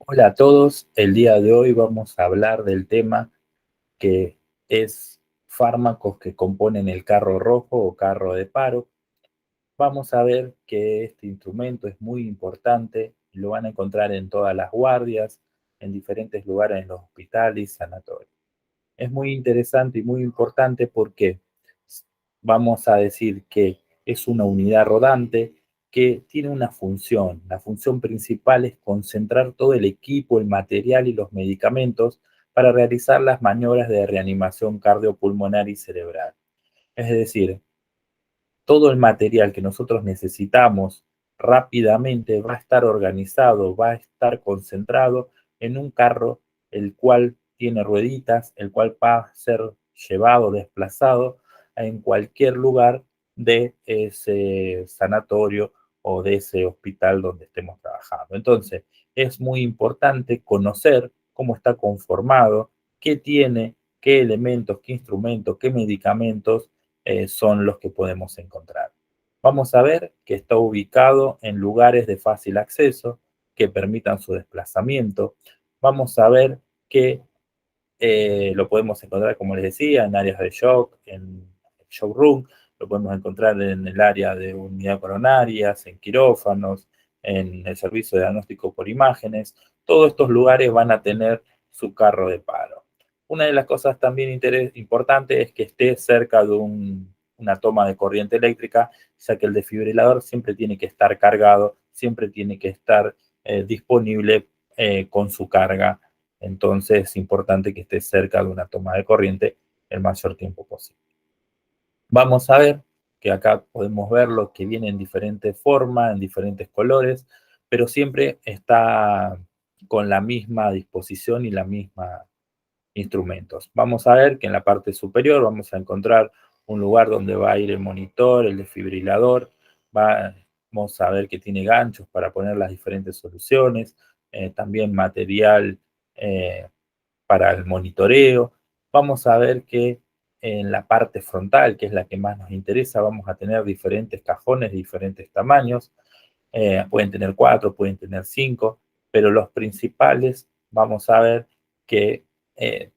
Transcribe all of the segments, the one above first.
Hola a todos, el día de hoy vamos a hablar del tema que es fármacos que componen el carro rojo o carro de paro. Vamos a ver que este instrumento es muy importante y lo van a encontrar en todas las guardias, en diferentes lugares en los hospitales y sanatorios. Es muy interesante y muy importante porque vamos a decir que es una unidad rodante que tiene una función. La función principal es concentrar todo el equipo, el material y los medicamentos para realizar las maniobras de reanimación cardiopulmonar y cerebral. Es decir, todo el material que nosotros necesitamos rápidamente va a estar organizado, va a estar concentrado en un carro, el cual tiene rueditas, el cual va a ser llevado, desplazado en cualquier lugar de ese sanatorio o de ese hospital donde estemos trabajando. Entonces, es muy importante conocer cómo está conformado, qué tiene, qué elementos, qué instrumentos, qué medicamentos son los que podemos encontrar. Vamos a ver que está ubicado en lugares de fácil acceso que permitan su desplazamiento. Vamos a ver que lo podemos encontrar, como les decía, en áreas de shock, en showroom, lo podemos encontrar en el área de unidad coronarias, en quirófanos, en el servicio de diagnóstico por imágenes. Todos estos lugares van a tener su carro de paro. Una de las cosas también importantes es que esté cerca de una toma de corriente eléctrica, ya que el desfibrilador siempre tiene que estar cargado, siempre tiene que estar disponible con su carga. Entonces es importante que esté cerca de una toma de corriente el mayor tiempo posible. Vamos a ver que acá podemos ver lo que viene en diferentes formas, en diferentes colores, pero siempre está con la misma disposición y la misma instrumentos. Vamos a ver que en la parte superior vamos a encontrar un lugar donde va a ir el monitor, el desfibrilador, vamos a ver que tiene ganchos para poner las diferentes soluciones, también material eh, para el monitoreo. Vamos a ver que en la parte frontal, que es la que más nos interesa, vamos a tener diferentes cajones de diferentes tamaños. Pueden tener 4, pueden tener 5, pero los principales vamos a ver que eh,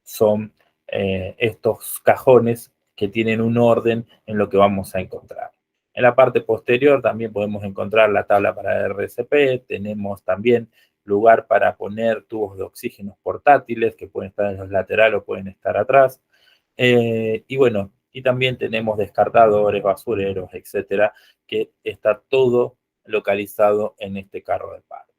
son estos cajones que tienen un orden en lo que vamos a encontrar. En la parte posterior también podemos encontrar la tabla para RCP, tenemos también lugar para poner tubos de oxígeno portátiles que pueden estar en los laterales o pueden estar atrás. Y bueno, y también tenemos descartadores, basureros, etcétera, que está todo localizado en este carro de paro.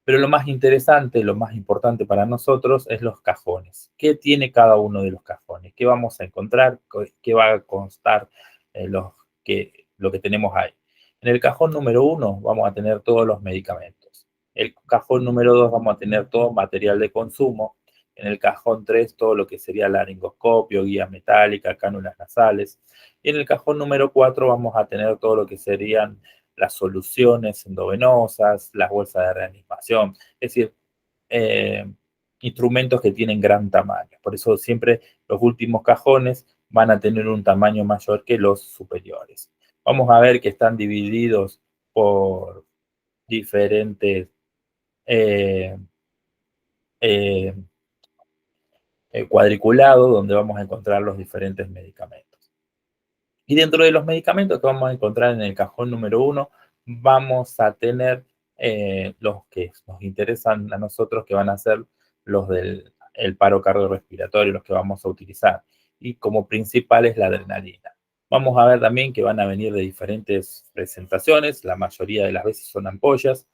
Pero lo más interesante, lo más importante para nosotros es los cajones. ¿Qué tiene cada uno de los cajones? ¿Qué vamos a encontrar? ¿Qué va a constar lo que tenemos ahí? En el cajón número 1 vamos a tener todos los medicamentos. El cajón número 2 vamos a tener todo material de consumo. En el cajón 3 todo lo que sería laringoscopio, guía metálica, cánulas nasales. Y en el cajón número 4 vamos a tener todo lo que serían las soluciones endovenosas, las bolsas de reanimación, es decir, eh, instrumentos que tienen gran tamaño. Por eso siempre los últimos cajones van a tener un tamaño mayor que los superiores. Vamos a ver que están divididos por diferentes eh, eh, cuadriculados donde vamos a encontrar los diferentes medicamentos. Y dentro de los medicamentos que vamos a encontrar en el cajón número 1, vamos a tener los que nos interesan a nosotros, que van a ser los del el paro cardiorrespiratorio, los que vamos a utilizar. Y como principal es la adrenalina. Vamos a ver también que van a venir de diferentes presentaciones, la mayoría de las veces son ampollas,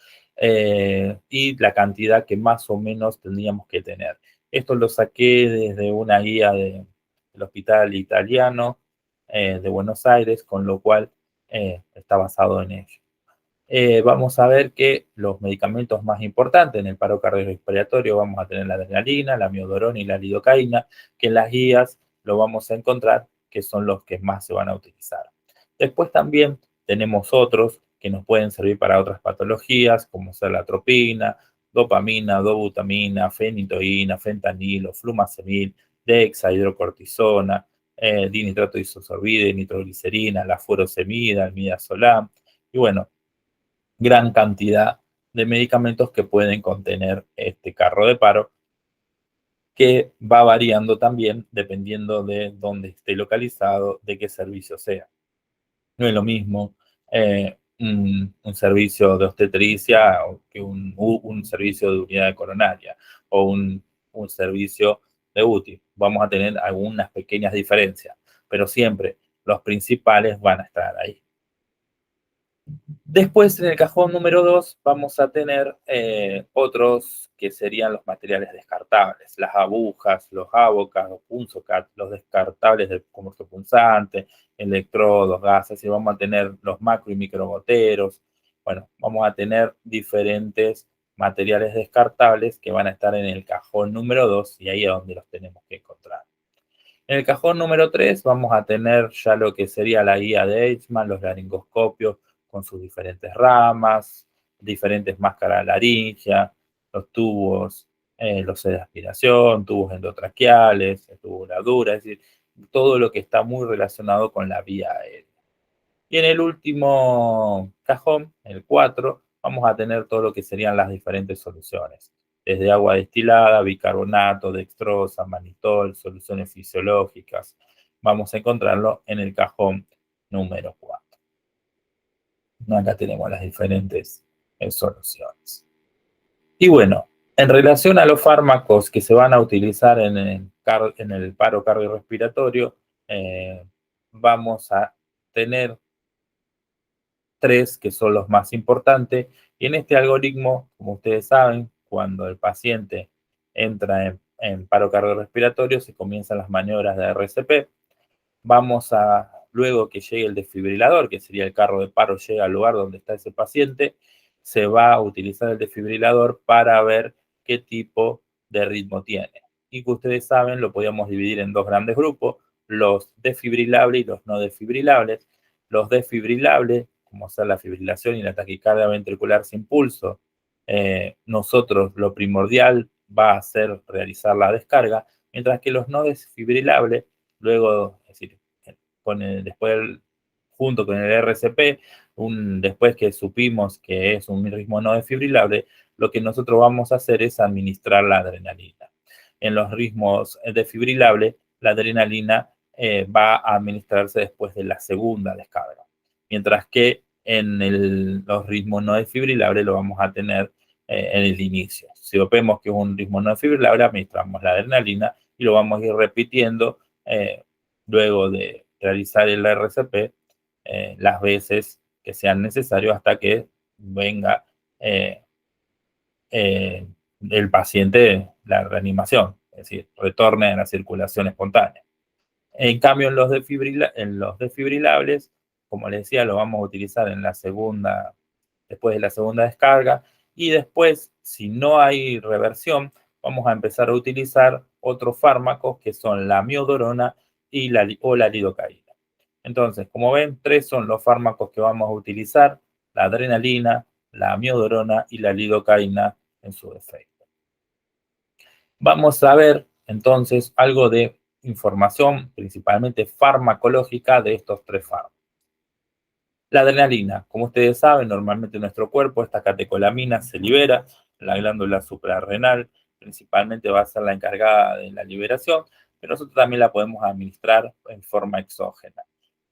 y la cantidad que más o menos tendríamos que tener. Esto lo saqué desde una guía del hospital italiano de Buenos Aires, con lo cual está basado en ello. Vamos a ver que los medicamentos más importantes en el paro cardiorrespiratorio vamos a tener la adrenalina, la miodorona y la lidocaína, que en las guías lo vamos a encontrar, que son los que más se van a utilizar. Después también tenemos otros que nos pueden servir para otras patologías, como ser la atropina, dopamina, dobutamina, fenitoína, fentanilo, flumacemil, dexa, hidrocortisona, dinitrato isosorbide, nitroglicerina, la furosemida, el midazolam, y bueno, gran cantidad de medicamentos que pueden contener este carro de paro, que va variando también dependiendo de dónde esté localizado, de qué servicio sea. No es lo mismo un servicio de obstetricia que un servicio de unidad coronaria o un servicio de UTI. Vamos a tener algunas pequeñas diferencias, pero siempre los principales van a estar ahí. Después, en el cajón número 2, vamos a tener otros que serían los materiales descartables, las agujas, los abocas, los punzocat, los descartables del combustible punzante, electrodos, gases, y vamos a tener los macro y microgoteros. Bueno, vamos a tener diferentes materiales descartables que van a estar en el cajón número 2 y ahí es donde los tenemos que encontrar. En el cajón número 3 vamos a tener ya lo que sería la guía de Eichmann, los laringoscopios con sus diferentes ramas, diferentes máscaras laringia, los tubos, los de aspiración, tubos endotraqueales, tubuladura, es decir, todo lo que está muy relacionado con la vía aérea. Y en el último cajón, el 4, vamos a tener todo lo que serían las diferentes soluciones, desde agua destilada, bicarbonato, dextrosa, mannitol, soluciones fisiológicas. Vamos a encontrarlo en el cajón número 4. Acá tenemos las diferentes soluciones. Y bueno, en relación a los fármacos que se van a utilizar en el paro cardiorrespiratorio, vamos a tener 3 que son los más importantes. Y en este algoritmo, como ustedes saben, cuando el paciente entra en paro cardiorrespiratorio, se comienzan las maniobras de RCP. Vamos a, luego que llegue el desfibrilador, que sería el carro de paro, llega al lugar donde está ese paciente, se va a utilizar el desfibrilador para ver qué tipo de ritmo tiene. Y que ustedes saben, lo podíamos dividir en 2 grandes grupos, los desfibrilables y los no desfibrilables. Los desfibrilables, como ser la fibrilación y la taquicardia ventricular sin pulso, nosotros lo primordial va a ser realizar la descarga, mientras que los no desfibrilables, luego, es decir, después, junto con el RCP, después que supimos que es un ritmo no desfibrilable, lo que nosotros vamos a hacer es administrar la adrenalina. En los ritmos desfibrilables, la adrenalina va a administrarse después de la segunda descarga, mientras que en los ritmos no desfibrilables lo vamos a tener en el inicio. Si vemos que es un ritmo no desfibrilable, administramos la adrenalina y lo vamos a ir repitiendo luego de realizar el RCP las veces que sean necesarias hasta que venga el paciente la reanimación, es decir, retorne a la circulación espontánea. En cambio, en los desfibrilables, como les decía, lo vamos a utilizar después de la segunda descarga, y después, si no hay reversión, vamos a empezar a utilizar otros fármacos que son la miodorona o la lidocaína. Entonces, como ven, 3 son los fármacos que vamos a utilizar: la adrenalina, la miodorona y la lidocaína en su defecto. Vamos a ver entonces algo de información, principalmente farmacológica, de estos 3 fármacos. La adrenalina, como ustedes saben, normalmente en nuestro cuerpo esta catecolamina se libera, la glándula suprarrenal principalmente va a ser la encargada de la liberación, pero nosotros también la podemos administrar en forma exógena.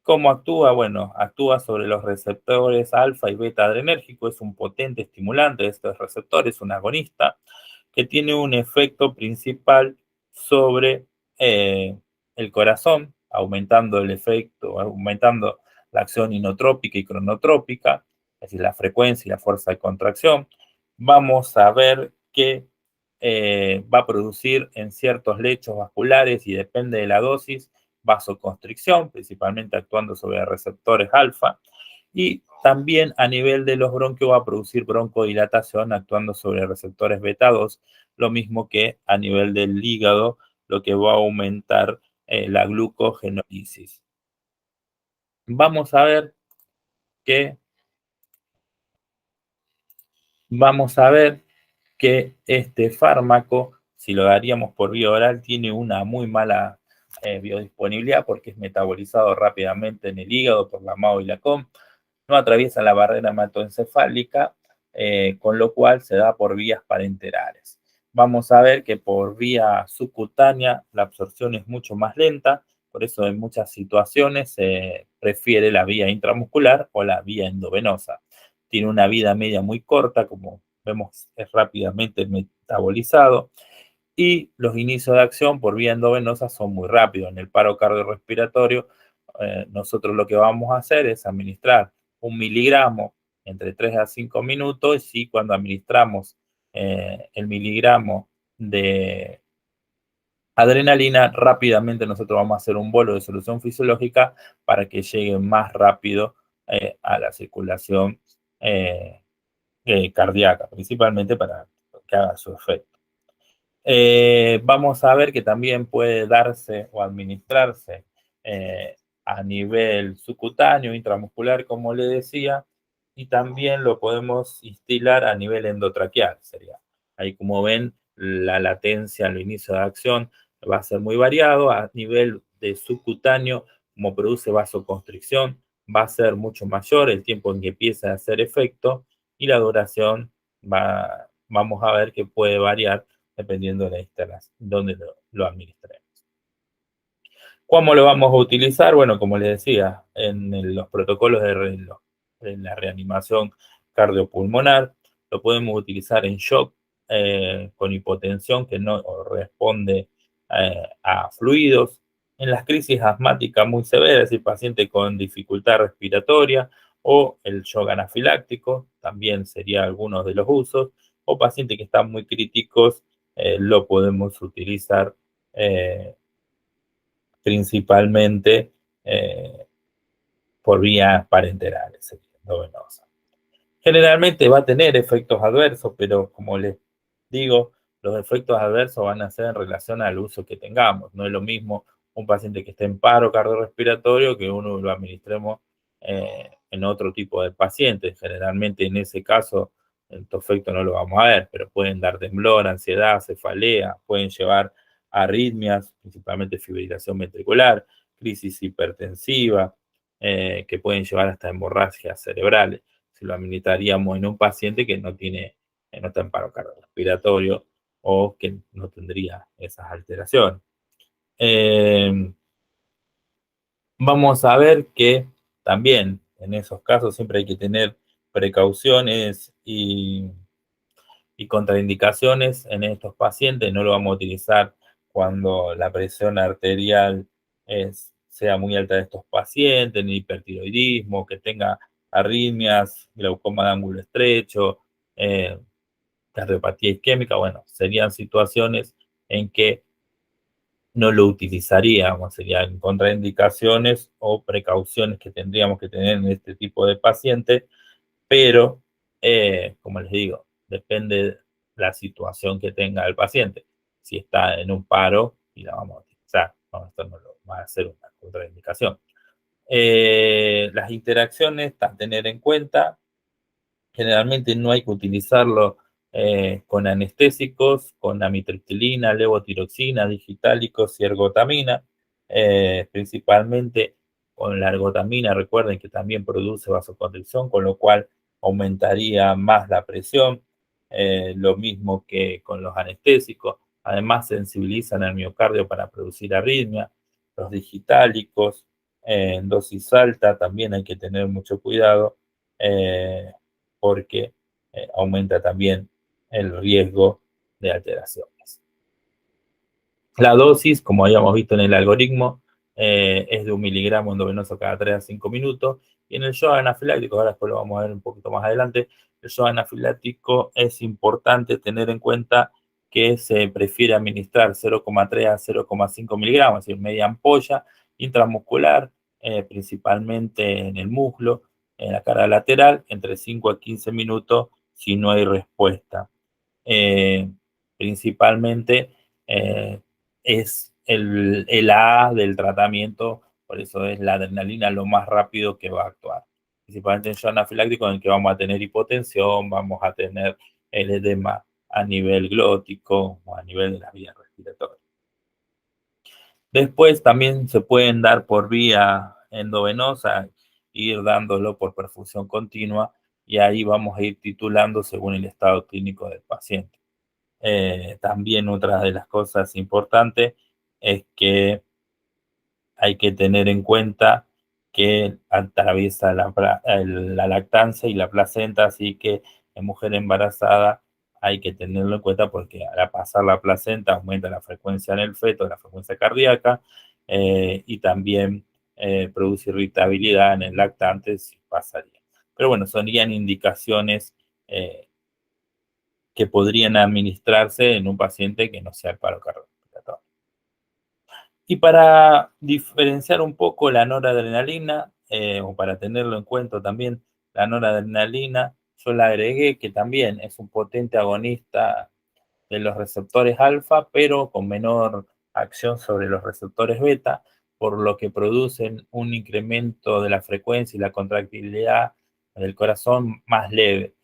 ¿Cómo actúa? Bueno, actúa sobre los receptores alfa y beta adrenérgicos, es un potente estimulante de estos receptores, un agonista, que tiene un efecto principal sobre el corazón, aumentando el efecto, aumentando la acción inotrópica y cronotrópica, es decir, la frecuencia y la fuerza de contracción. Vamos a ver que va a producir en ciertos lechos vasculares, y depende de la dosis, vasoconstricción, principalmente actuando sobre receptores alfa, y también a nivel de los bronquios va a producir broncodilatación actuando sobre receptores beta 2, lo mismo que a nivel del hígado, lo que va a aumentar la glucogenólisis. Vamos a ver que este fármaco, si lo daríamos por vía oral, tiene una muy mala biodisponibilidad porque es metabolizado rápidamente en el hígado por la MAO y la COM, no atraviesa la barrera hematoencefálica, con lo cual se da por vías parenterales. Vamos a ver que por vía subcutánea la absorción es mucho más lenta, por eso en muchas situaciones se prefiere la vía intramuscular o la vía endovenosa. Tiene una vida media muy corta, como vemos es rápidamente metabolizado, y los inicios de acción por vía endovenosa son muy rápidos. En el paro cardiorrespiratorio, nosotros lo que vamos a hacer es administrar 1 miligramo entre 3 a 5 minutos, y cuando administramos el miligramo de adrenalina, rápidamente nosotros vamos a hacer un bolo de solución fisiológica para que llegue más rápido a la circulación cardíaca, principalmente para que haga su efecto. Vamos a ver que también puede darse o administrarse a nivel subcutáneo, intramuscular, como le decía, y también lo podemos instilar a nivel endotraqueal, sería. Ahí, como ven, la latencia al inicio de acción va a ser muy variado. A nivel de subcutáneo, como produce vasoconstricción, va a ser mucho mayor el tiempo en que empieza a hacer efecto, y la duración vamos a ver que puede variar dependiendo de la instalación, donde lo administremos. ¿Cómo lo vamos a utilizar? Bueno, como les decía, en los protocolos de la reanimación cardiopulmonar, lo podemos utilizar en shock con hipotensión que no responde a fluidos, en las crisis asmáticas muy severas, es decir, paciente con dificultad respiratoria, o el shock anafiláctico, también sería algunos de los usos, o pacientes que están muy críticos, lo podemos utilizar principalmente por vías parenterales, endovenosa. Generalmente va a tener efectos adversos, pero como les digo, los efectos adversos van a ser en relación al uso que tengamos. No es lo mismo un paciente que esté en paro cardiorrespiratorio que uno lo administremos en otro tipo de pacientes. Generalmente en ese caso, estos efectos no lo vamos a ver, pero pueden dar temblor, ansiedad, cefalea, pueden llevar a arritmias, principalmente fibrilación ventricular, crisis hipertensiva, que pueden llevar hasta hemorragias cerebrales si lo administraríamos en un paciente que no está en paro cardiorrespiratorio o que no tendría esas alteraciones. Vamos a ver que también en esos casos siempre hay que tener precauciones y contraindicaciones en estos pacientes. No lo vamos a utilizar cuando la presión arterial sea muy alta de estos pacientes, ni hipertiroidismo, que tenga arritmias, glaucoma de ángulo estrecho, cardiopatía isquémica. Bueno, serían situaciones en que no lo utilizaríamos, serían contraindicaciones o precauciones que tendríamos que tener en este tipo de pacientes, pero, como les digo, depende de la situación que tenga el paciente. Si está en un paro, y la vamos a utilizar, no, esto no lo va a ser una contraindicación. Las interacciones a tener en cuenta, generalmente no hay que utilizarlo con anestésicos, con amitriptilina, levotiroxina, digitálicos y ergotamina, principalmente con la ergotamina. Recuerden que también produce vasoconstricción, con lo cual aumentaría más la presión, lo mismo que con los anestésicos. Además, sensibilizan al miocardio para producir arritmia. Los digitálicos en dosis alta también hay que tener mucho cuidado. Porque aumenta también el riesgo de alteraciones. La dosis, como habíamos visto en el algoritmo, es de 1 miligramo endovenoso cada 3 a 5 minutos. Y en el shock anafiláctico, ahora después lo vamos a ver un poquito más adelante, el shock anafiláctico es importante tener en cuenta que se prefiere administrar 0,3 a 0,5 miligramos, es decir, media ampolla intramuscular, principalmente en el muslo, en la cara lateral, entre 5 a 15 minutos si no hay respuesta. Principalmente es el A del tratamiento, por eso es la adrenalina lo más rápido que va a actuar. Principalmente en shock anafiláctico, en el que vamos a tener hipotensión, vamos a tener el edema a nivel glótico o a nivel de las vías respiratorias. Después también se pueden dar por vía endovenosa, ir dándolo por perfusión continua y ahí vamos a ir titulando según el estado clínico del paciente. También otra de las cosas importantes es que hay que tener en cuenta que atraviesa la lactancia y la placenta, así que en mujer embarazada hay que tenerlo en cuenta porque al pasar la placenta aumenta la frecuencia en el feto, la frecuencia cardíaca, y también produce irritabilidad en el lactante si pasaría. Pero bueno, serían indicaciones que podrían administrarse en un paciente que no sea el paro cardiorrespiratorio. Y para diferenciar un poco la noradrenalina, o para tenerlo en cuenta también, la noradrenalina, yo la agregué que también es un potente agonista de los receptores alfa, pero con menor acción sobre los receptores beta, por lo que producen un incremento de la frecuencia y la contractilidad del corazón más leve.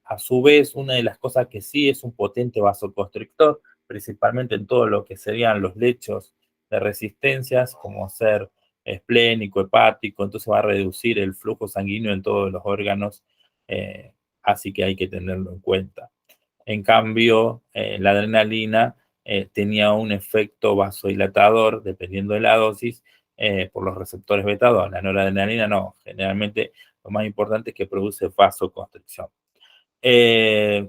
A su vez, una de las cosas que sí es un potente vasoconstrictor, principalmente en todo lo que serían los lechos de resistencias, como ser esplénico, hepático, entonces va a reducir el flujo sanguíneo en todos los órganos, así que hay que tenerlo en cuenta. En cambio, la adrenalina tenía un efecto vasodilatador, dependiendo de la dosis, por los receptores beta 2. La noradrenalina no, generalmente lo más importante es que produce vasoconstricción. Eh,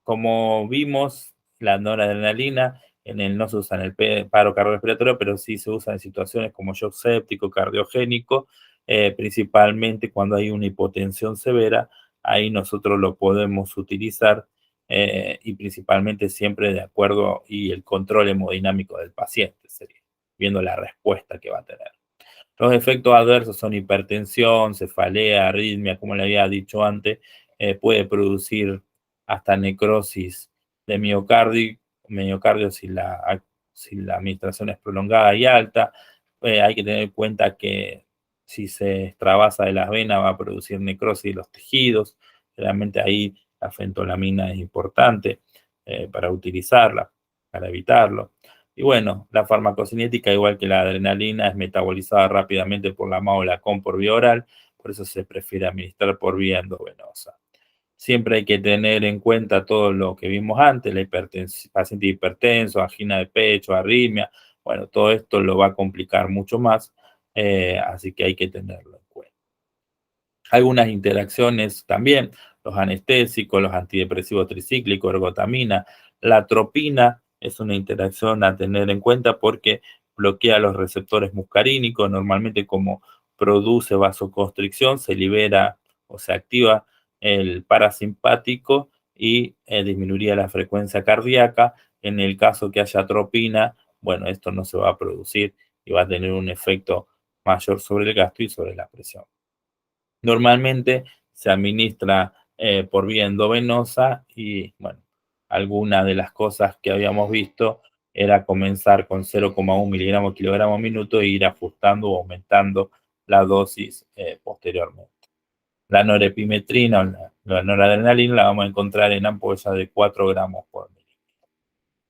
Como vimos, la noradrenalina no se usa en el paro cardiorrespiratorio, pero sí se usa en situaciones como shock séptico, cardiogénico, principalmente cuando hay una hipotensión severa. Ahí nosotros lo podemos utilizar, y principalmente siempre de acuerdo y el control hemodinámico del paciente, sería, viendo la respuesta que va a tener. Los efectos adversos son hipertensión, cefalea, arritmia, como le había dicho antes, puede producir hasta necrosis de miocardio si la administración es prolongada y alta. Hay que tener en cuenta que si se extravasa de las venas va a producir necrosis de los tejidos. Realmente ahí la fentolamina es importante para utilizarla, para evitarlo. Y bueno, la farmacocinética, igual que la adrenalina, es metabolizada rápidamente por la MAO o la COM por vía oral, por eso se prefiere administrar por vía endovenosa. Siempre hay que tener en cuenta todo lo que vimos antes, paciente hipertenso, angina de pecho, arritmia, bueno, todo esto lo va a complicar mucho más, así que hay que tenerlo en cuenta. Algunas interacciones también, los anestésicos, los antidepresivos tricíclicos, ergotamina, la atropina es una interacción a tener en cuenta porque bloquea los receptores muscarínicos. Normalmente, como produce vasoconstricción, se libera o se activa el parasimpático y disminuiría la frecuencia cardíaca. En el caso que haya atropina, bueno, esto no se va a producir y va a tener un efecto mayor sobre el gasto y sobre la presión. Normalmente se administra por vía endovenosa y, bueno, alguna de las cosas que habíamos visto era comenzar con 0,1 miligramos kilogramo minuto e ir ajustando o aumentando la dosis posteriormente. La norepimetrina o la noradrenalina la vamos a encontrar en ampollas de 4 gramos por mililitro.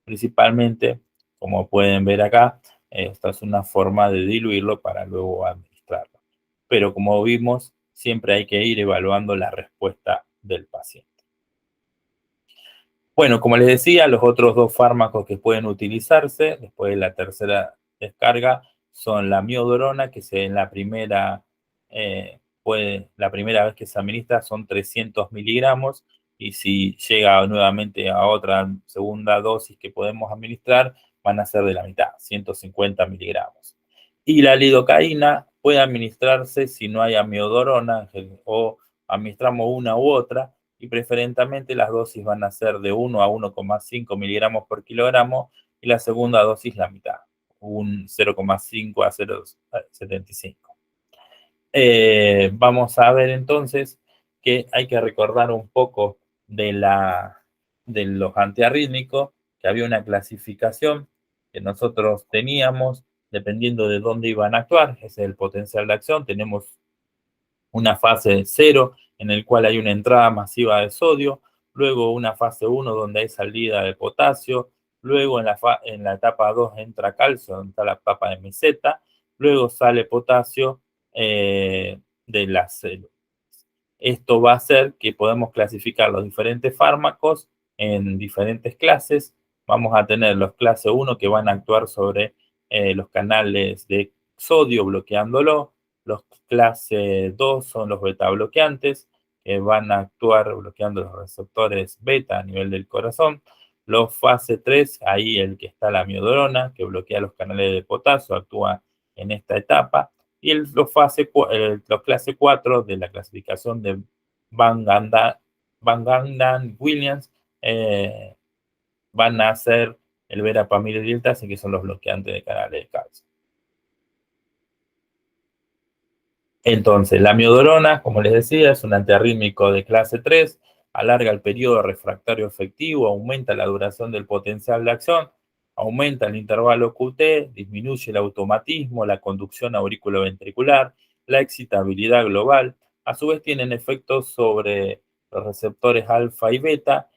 Principalmente, como pueden ver acá, esta es una forma de diluirlo para luego administrarlo. Pero como vimos, siempre hay que ir evaluando la respuesta del paciente. Bueno, como les decía, los otros dos fármacos que pueden utilizarse después de la tercera descarga son la miodorona, que en la primera vez que se administra son 300 miligramos, y si llega nuevamente a otra segunda dosis que podemos administrar, van a ser de la mitad, 150 miligramos. Y la lidocaína puede administrarse si no hay amiodorona, o administramos una u otra, y preferentemente las dosis van a ser de 1 a 1,5 miligramos por kilogramo, y la segunda dosis la mitad, un 0,5 a 0,75. Vamos a ver entonces que hay que recordar un poco de los antiarrítmicos, que había una clasificación que nosotros teníamos dependiendo de dónde iban a actuar. Ese es el potencial de acción. Tenemos una fase 0 en el cual hay una entrada masiva de sodio, luego una fase 1 donde hay salida de potasio, luego en la etapa 2 entra calcio, donde está la etapa de meseta, luego sale potasio de las células. Esto va a hacer que podamos clasificar los diferentes fármacos en diferentes clases. Vamos a tener los clase 1 que van a actuar sobre los canales de sodio bloqueándolo. Los clase 2 son los beta bloqueantes que van a actuar bloqueando los receptores beta a nivel del corazón. Los fase 3, ahí el que está la miodrona, que bloquea los canales de potasio, actúa en esta etapa. Y los clase 4 de la clasificación de Van Gandan Williams van a ser el verapamil y diltase, que son los bloqueantes de canales de calcio. Entonces, la miodorona, como les decía, es un antiarrítmico de clase 3, alarga el periodo refractario efectivo, aumenta la duración del potencial de acción, aumenta el intervalo QT, disminuye el automatismo, la conducción auriculoventricular, la excitabilidad global. A su vez tienen efectos sobre los receptores alfa y beta,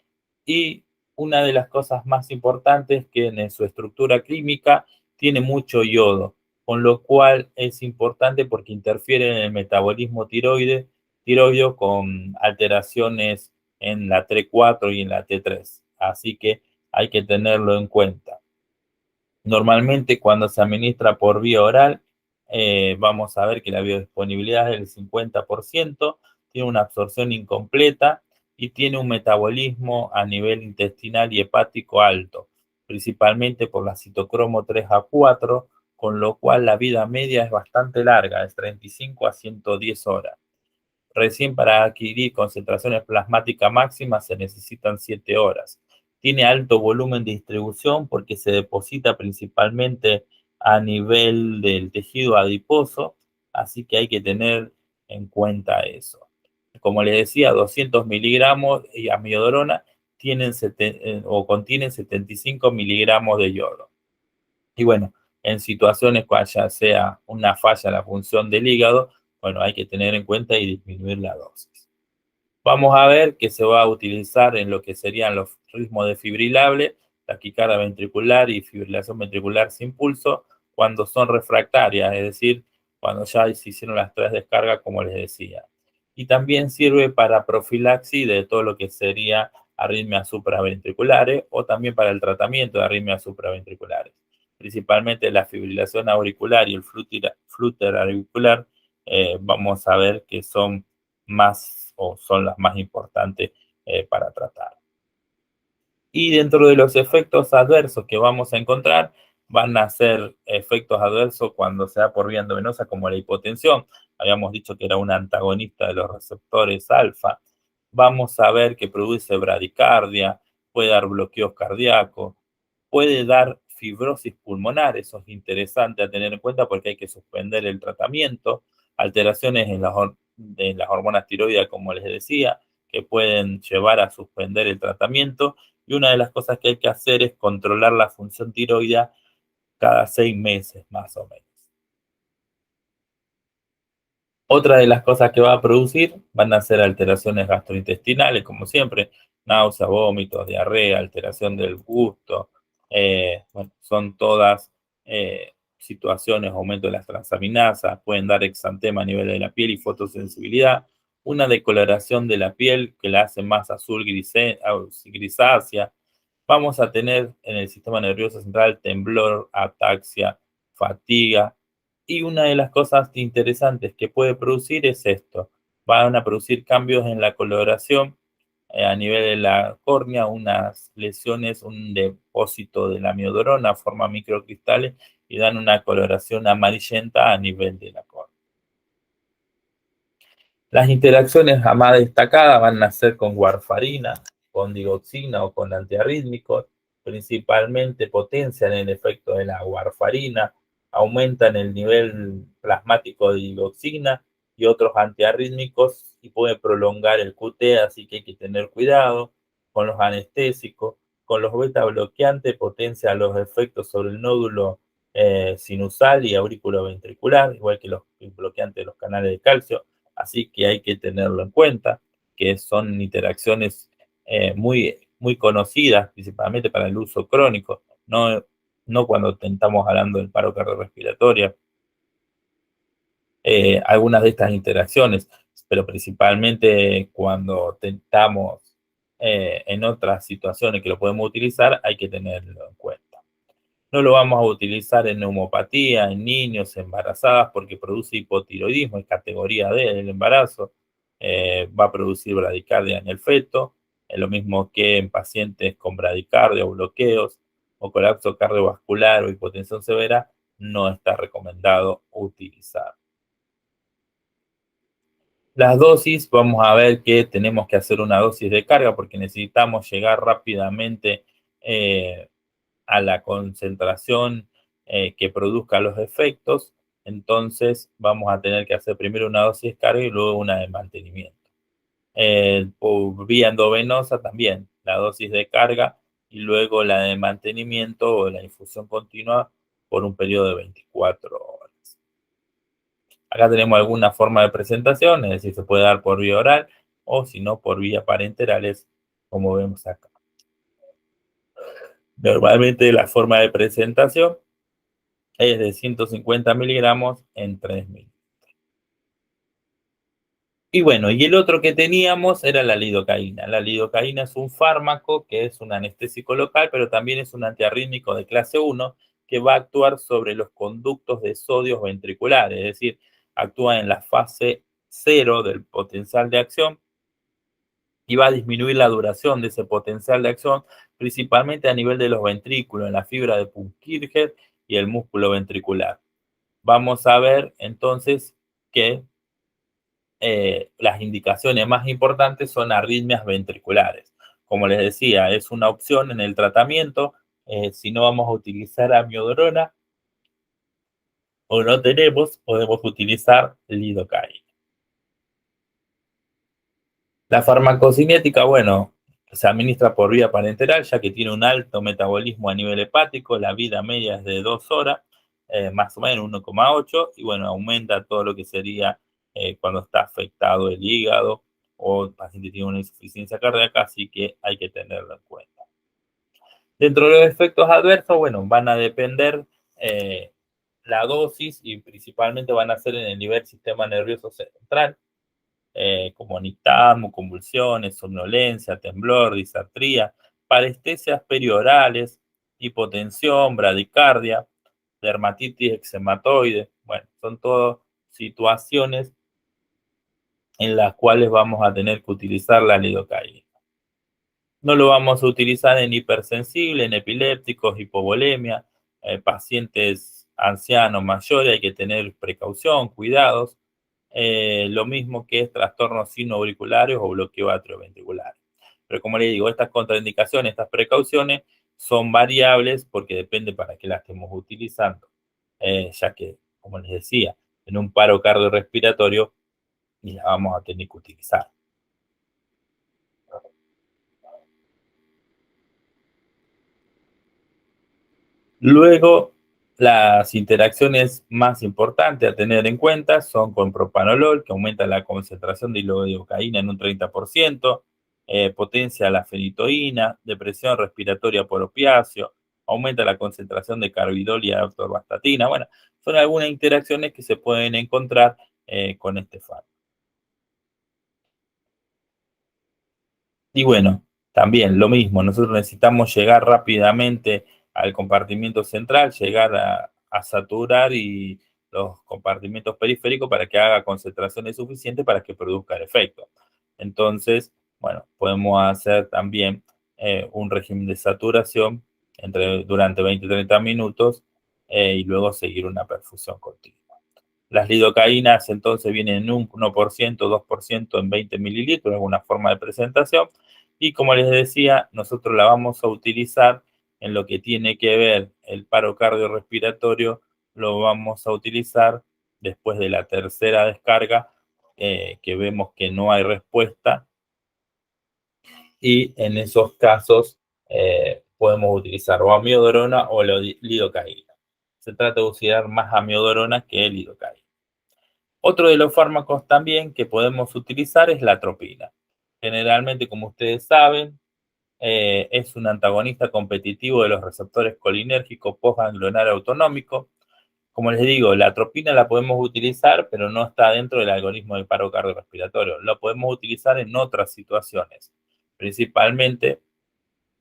y una de las cosas más importantes que en su estructura química tiene mucho yodo, con lo cual es importante porque interfiere en el metabolismo tiroideo con alteraciones en la T4 y en la T3. Así que hay que tenerlo en cuenta. Normalmente cuando se administra por vía oral, vamos a ver que la biodisponibilidad es del 50%, tiene una absorción incompleta y tiene un metabolismo a nivel intestinal y hepático alto, principalmente por la citocromo 3A4, con lo cual la vida media es bastante larga, es 35 a 110 horas. Recién para adquirir concentraciones plasmáticas máximas se necesitan 7 horas. Tiene alto volumen de distribución porque se deposita principalmente a nivel del tejido adiposo, así que hay que tener en cuenta eso. Como les decía, 200 miligramos y amiodarona contienen 75 miligramos de yodo. Y bueno, en situaciones cuando ya sea una falla en la función del hígado, bueno, hay que tener en cuenta y disminuir la dosis. Vamos a ver que se va a utilizar en lo que serían los ritmos desfibrilables, taquicardia ventricular y fibrilación ventricular sin pulso, cuando son refractarias, es decir, cuando ya se hicieron las 3 descargas, como les decía. Y también sirve para profilaxis de todo lo que sería arritmias supraventriculares o también para el tratamiento de arritmias supraventriculares. Principalmente la fibrilación auricular y el flúter auricular, vamos a ver que son más o son las más importantes para tratar. Y dentro de los efectos adversos que vamos a encontrar, van a ser efectos adversos cuando se da por vía endovenosa, como la hipotensión. Habíamos dicho que era un antagonista de los receptores alfa. Vamos a ver que produce bradicardia, puede dar bloqueos cardíacos, puede dar fibrosis pulmonar. Eso es interesante a tener en cuenta porque hay que suspender el tratamiento. Alteraciones en las hormonas tiroides, como les decía, que pueden llevar a suspender el tratamiento. Y una de las cosas que hay que hacer es controlar la función tiroidea cada 6 meses, más o menos. Otra de las cosas que va a producir van a ser alteraciones gastrointestinales, como siempre, náuseas, vómitos, diarrea, alteración del gusto. Bueno, son todas situaciones, aumento de las transaminasas, pueden dar exantema a nivel de la piel y fotosensibilidad, una decoloración de la piel que la hace más azul grisácea. Vamos a tener en el sistema nervioso central temblor, ataxia, fatiga. Y una de las cosas interesantes que puede producir es esto. Van a producir cambios en la coloración a nivel de la córnea, unas lesiones, un depósito de la miodorona, forma microcristales y dan una coloración amarillenta a nivel de la córnea. Las interacciones más destacadas van a ser con warfarina, con digoxina o con antiarrítmicos. Principalmente potencian el efecto de la warfarina, aumentan el nivel plasmático de digoxina y otros antiarrítmicos y puede prolongar el QT, así que hay que tener cuidado con los anestésicos. Con los beta bloqueantes potencia los efectos sobre el nódulo sinusal y auriculoventricular, igual que los bloqueantes de los canales de calcio. Así que hay que tenerlo en cuenta, que son interacciones muy conocidas, principalmente para el uso crónico, no cuando estamos hablando del paro cardiorrespiratorio. Algunas de estas interacciones, pero principalmente cuando estamos en otras situaciones que lo podemos utilizar, hay que tenerlo en cuenta. No lo vamos a utilizar en neumopatía, en niños, embarazadas, porque produce hipotiroidismo, es categoría D del embarazo, va a producir bradicardia en el feto, es lo mismo que en pacientes con bradicardia o bloqueos o colapso cardiovascular o hipotensión severa, no está recomendado utilizar. Las dosis, vamos a ver que tenemos que hacer una dosis de carga porque necesitamos llegar rápidamente a la concentración que produzca los efectos. Entonces vamos a tener que hacer primero una dosis de carga y luego una de mantenimiento. Por vía endovenosa también, la dosis de carga y luego la de mantenimiento o la infusión continua por un periodo de 24 horas. Acá tenemos alguna forma de presentación, es decir, se puede dar por vía oral o si no por vía parenterales, como vemos acá. Normalmente la forma de presentación es de 150 miligramos en 3.000. Y bueno, y el otro que teníamos era la lidocaína. La lidocaína es un fármaco que es un anestésico local, pero también es un antiarrítmico de clase 1 que va a actuar sobre los conductos de sodio ventriculares, es decir, actúa en la fase 0 del potencial de acción y va a disminuir la duración de ese potencial de acción, principalmente a nivel de los ventrículos, en la fibra de Purkinje y el músculo ventricular. Vamos a ver entonces que las indicaciones más importantes son arritmias ventriculares. Como les decía, es una opción en el tratamiento. Si no vamos a utilizar amiodarona o no tenemos, podemos utilizar lidocaína. La farmacocinética, bueno, se administra por vía parenteral, ya que tiene un alto metabolismo a nivel hepático, la vida media es de 2 horas, más o menos 1,8, y bueno, aumenta todo lo que sería cuando está afectado el hígado o el paciente tiene una insuficiencia cardíaca, así que hay que tenerlo en cuenta. Dentro de los efectos adversos, bueno, van a depender la dosis y principalmente van a ser en el nivel sistema nervioso central, como nistagmo, convulsiones, somnolencia, temblor, disartría, parestesias periorales, hipotensión, bradicardia, dermatitis eczematoide. Bueno, son todas situaciones en las cuales vamos a tener que utilizar la lidocaína. No lo vamos a utilizar en hipersensible, en epilépticos, hipovolemia, pacientes ancianos mayores, hay que tener precaución, cuidados. Lo mismo que es trastornos sinoauriculares o bloqueo atrioventricular. Pero como le digo, estas contraindicaciones, estas precauciones son variables porque depende para qué las estemos utilizando. Ya que, como les decía, en un paro cardiorrespiratorio y la vamos a tener que utilizar. Luego, las interacciones más importantes a tener en cuenta son con propanolol, que aumenta la concentración de lidocaína en un 30%, potencia la fenitoína, depresión respiratoria por opiáceo, aumenta la concentración de carbidol y atorvastatina. Bueno, son algunas interacciones que se pueden encontrar con este fármaco. Y bueno, también lo mismo, nosotros necesitamos llegar rápidamente al compartimiento central, llegar a saturar y los compartimentos periféricos para que haga concentraciones suficientes para que produzca el efecto. Entonces, bueno, podemos hacer también un régimen de saturación durante 20-30 minutos y luego seguir una perfusión continua. Las lidocaínas entonces vienen en un 1%, 2% en 20 mililitros, es una forma de presentación. Y como les decía, nosotros la vamos a utilizar en lo que tiene que ver el paro cardiorrespiratorio, lo vamos a utilizar después de la tercera descarga, que vemos que no hay respuesta. Y en esos casos podemos utilizar o amiodarona o lidocaína. Se trata de utilizar más amiodarona que lidocaína. Otro de los fármacos también que podemos utilizar es la atropina. Generalmente, como ustedes saben, es un antagonista competitivo de los receptores colinérgicos postganglionar autonómico. Como les digo, la atropina la podemos utilizar, pero no está dentro del algoritmo del paro cardiorrespiratorio. Lo podemos utilizar en otras situaciones. Principalmente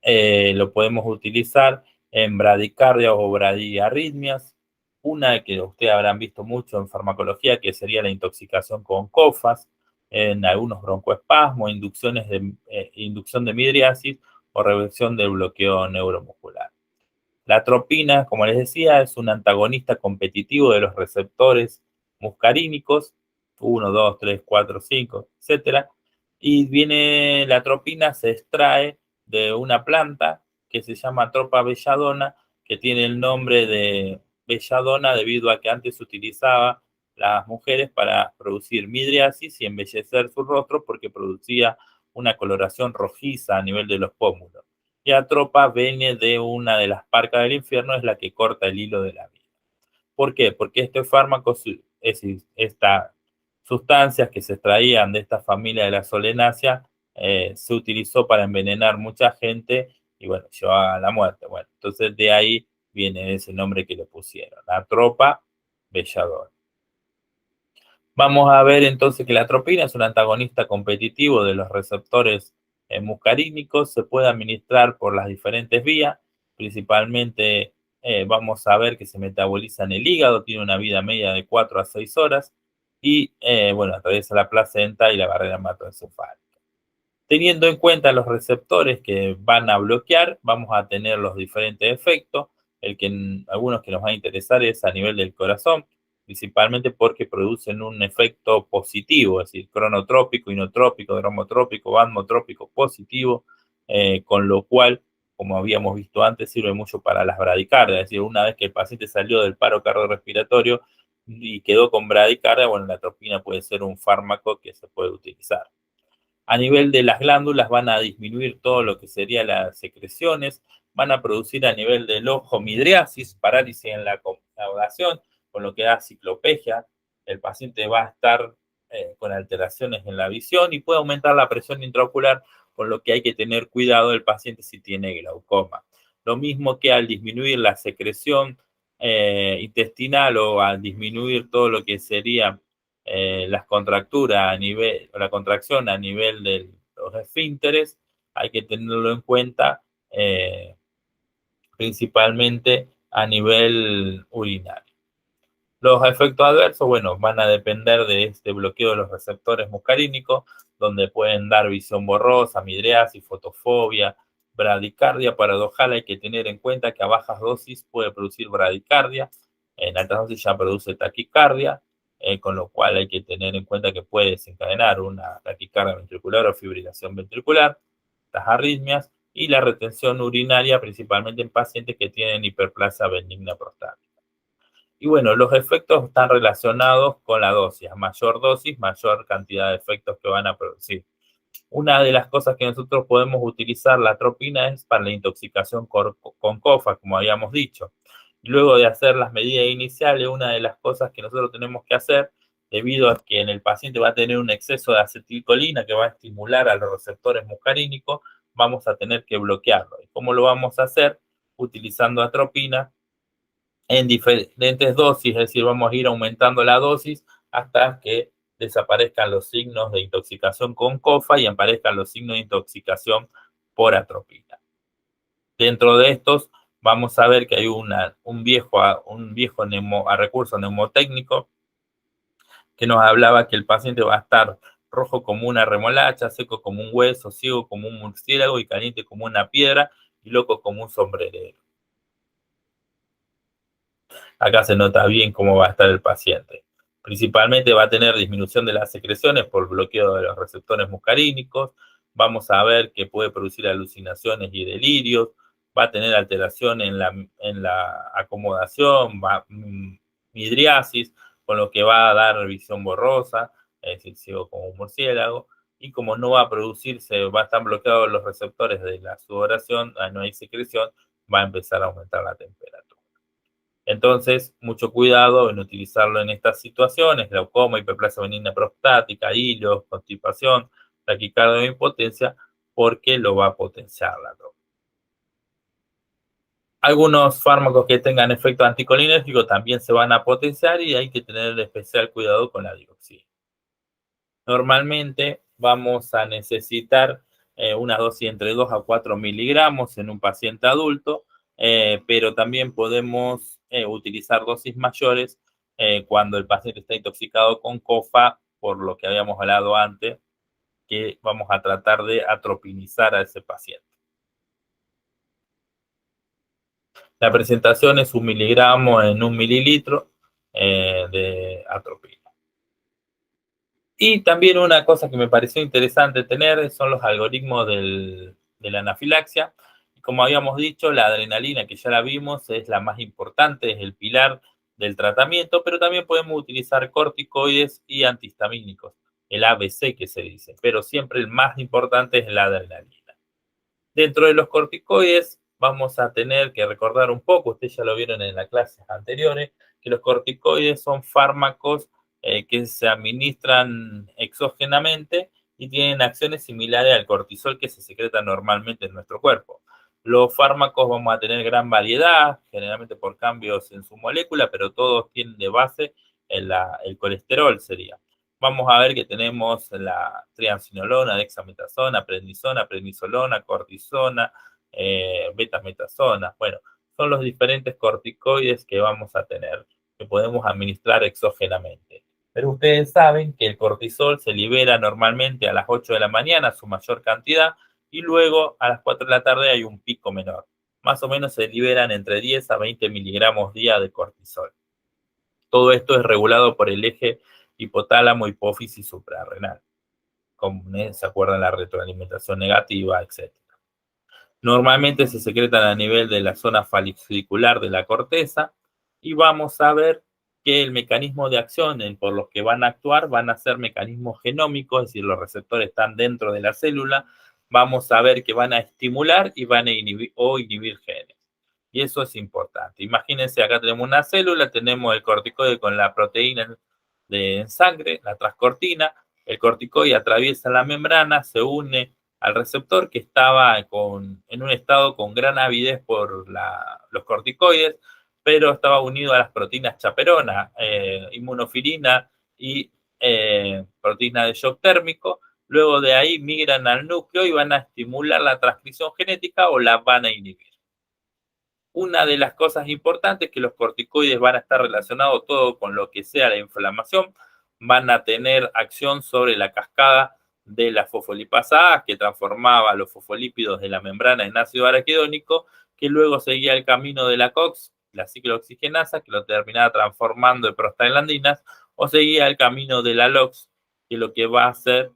lo podemos utilizar en bradicardia o bradiarritmias. Una que ustedes habrán visto mucho en farmacología, que sería la intoxicación con COFAS, en algunos broncoespasmos, inducción de midriasis o reversión del bloqueo neuromuscular. La atropina, como les decía, es un antagonista competitivo de los receptores muscarínicos, 1, 2, 3, 4, 5, etcétera. Y la atropina se extrae de una planta que se llama tropa belladona, que tiene el nombre de belladona debido a que antes se utilizaba las mujeres para producir midriasis y embellecer su rostro porque producía una coloración rojiza a nivel de los pómulos. Y atropa viene de una de las parcas del infierno, es la que corta el hilo de la vida. ¿Por qué? Porque este fármaco, estas sustancias que se extraían de esta familia de la solenácea, se utilizó para envenenar mucha gente y bueno, llevó a la muerte. Bueno, entonces de ahí viene ese nombre que le pusieron, la tropa bellador. Vamos a ver entonces que la atropina es un antagonista competitivo de los receptores muscarínicos, se puede administrar por las diferentes vías, principalmente vamos a ver que se metaboliza en el hígado, tiene una vida media de 4 a 6 horas y bueno, atraviesa la placenta y la barrera hematoencefálica. Teniendo en cuenta los receptores que van a bloquear, vamos a tener los diferentes efectos. Algunos que nos va a interesar es a nivel del corazón, principalmente porque producen un efecto positivo, es decir, cronotrópico, inotrópico, dromotrópico, basmotrópico positivo, con lo cual, como habíamos visto antes, sirve mucho para las bradicardias, es decir, una vez que el paciente salió del paro cardiorrespiratorio y quedó con bradicardia, bueno, la atropina puede ser un fármaco que se puede utilizar. A nivel de las glándulas van a disminuir todo lo que serían las secreciones, van a producir a nivel del ojo midriasis, parálisis en la conjugación, con lo que da ciclopegia. El paciente va a estar con alteraciones en la visión y puede aumentar la presión intraocular, con lo que hay que tener cuidado del paciente si tiene glaucoma. Lo mismo que al disminuir la secreción intestinal o al disminuir todo lo que sería las contracturas a nivel, o la contracción a nivel de los esfínteres, hay que tenerlo en cuenta principalmente a nivel urinario. Los efectos adversos, bueno, van a depender de este bloqueo de los receptores muscarínicos, donde pueden dar visión borrosa, midriasis, fotofobia, bradicardia paradojal. Hay que tener en cuenta que a bajas dosis puede producir bradicardia, en altas dosis ya produce taquicardia, con lo cual hay que tener en cuenta que puede desencadenar una taquicardia ventricular o fibrilación ventricular, las arritmias y la retención urinaria, principalmente en pacientes que tienen hiperplasia benigna prostática. Y bueno, los efectos están relacionados con la dosis. A mayor dosis, mayor cantidad de efectos que van a producir. Una de las cosas que nosotros podemos utilizar la atropina es para la intoxicación con COFA, como habíamos dicho. Luego de hacer las medidas iniciales, una de las cosas que nosotros tenemos que hacer, debido a que en el paciente va a tener un exceso de acetilcolina que va a estimular a los receptores muscarínicos, vamos a tener que bloquearlo. ¿Y cómo lo vamos a hacer? Utilizando atropina en diferentes dosis, es decir, vamos a ir aumentando la dosis hasta que desaparezcan los signos de intoxicación con COFA y aparezcan los signos de intoxicación por atropina. Dentro de estos, vamos a ver que hay un viejo recurso neumotécnico que nos hablaba que el paciente va a estar rojo como una remolacha, seco como un hueso, ciego como un murciélago y caliente como una piedra y loco como un sombrerero. Acá se nota bien cómo va a estar el paciente. Principalmente va a tener disminución de las secreciones por bloqueo de los receptores muscarínicos. Vamos a ver que puede producir alucinaciones y delirios. Va a tener alteración en la acomodación, midriasis, con lo que va a dar visión borrosa, es decir, ciego como un murciélago. Y como no va a producirse, va a estar bloqueados los receptores de la sudoración, no hay secreción, va a empezar a aumentar la temperatura. Entonces, mucho cuidado en utilizarlo en estas situaciones, glaucoma, hiperplasia benigna prostática, hilos, constipación, taquicardia o impotencia, porque lo va a potenciar la droga. Algunos fármacos que tengan efecto anticolinérgico también se van a potenciar y hay que tener especial cuidado con la dioxina. Normalmente vamos a necesitar una dosis entre 2 a 4 miligramos en un paciente adulto, pero también podemos utilizar dosis mayores cuando el paciente está intoxicado con COFA, por lo que habíamos hablado antes, que vamos a tratar de atropinizar a ese paciente. La presentación es 1 miligramo en 1 mililitro de atropina. Y también una cosa que me pareció interesante tener son los algoritmos de la anafilaxia. Como habíamos dicho, la adrenalina, que ya la vimos, es la más importante, es el pilar del tratamiento, pero también podemos utilizar corticoides y antihistamínicos, el ABC que se dice, pero siempre el más importante es la adrenalina. Dentro de los corticoides vamos a tener que recordar un poco, ustedes ya lo vieron en las clases anteriores, que los corticoides son fármacos que se administran exógenamente y tienen acciones similares al cortisol que se secreta normalmente en nuestro cuerpo. Los fármacos vamos a tener gran variedad, generalmente por cambios en su molécula, pero todos tienen de base el colesterol sería. Vamos a ver que tenemos la triamcinolona, dexametasona, prednisona, prednisolona, cortisona, betametasona. Bueno, son los diferentes corticoides que vamos a tener, que podemos administrar exógenamente. Pero ustedes saben que el cortisol se libera normalmente a las 8 de la mañana, su mayor cantidad, y luego a las 4 de la tarde hay un pico menor. Más o menos se liberan entre 10 a 20 miligramos día de cortisol. Todo esto es regulado por el eje hipotálamo, hipófisis suprarrenal. Como se acuerdan, la retroalimentación negativa, etc. Normalmente se secretan a nivel de la zona folicular de la corteza y vamos a ver que el mecanismo de acción por los que van a actuar van a ser mecanismos genómicos, es decir, los receptores están dentro de la célula. Vamos a ver que van a estimular y van a inhibir genes. Y eso es importante. Imagínense, acá tenemos una célula, tenemos el corticoide con la proteína de sangre, la transcortina. El corticoide atraviesa la membrana, se une al receptor que estaba en un estado con gran avidez por los corticoides, pero estaba unido a las proteínas chaperona, inmunofilina y proteína de shock térmico. Luego de ahí migran al núcleo y van a estimular la transcripción genética o la van a inhibir. Una de las cosas importantes es que los corticoides van a estar relacionados todo con lo que sea la inflamación, van a tener acción sobre la cascada de la fosfolipasa A, que transformaba los fosfolípidos de la membrana en ácido araquidónico, que luego seguía el camino de la COX, la ciclooxigenasa, que lo terminaba transformando en prostaglandinas, o seguía el camino de la LOX, que lo que va a hacer,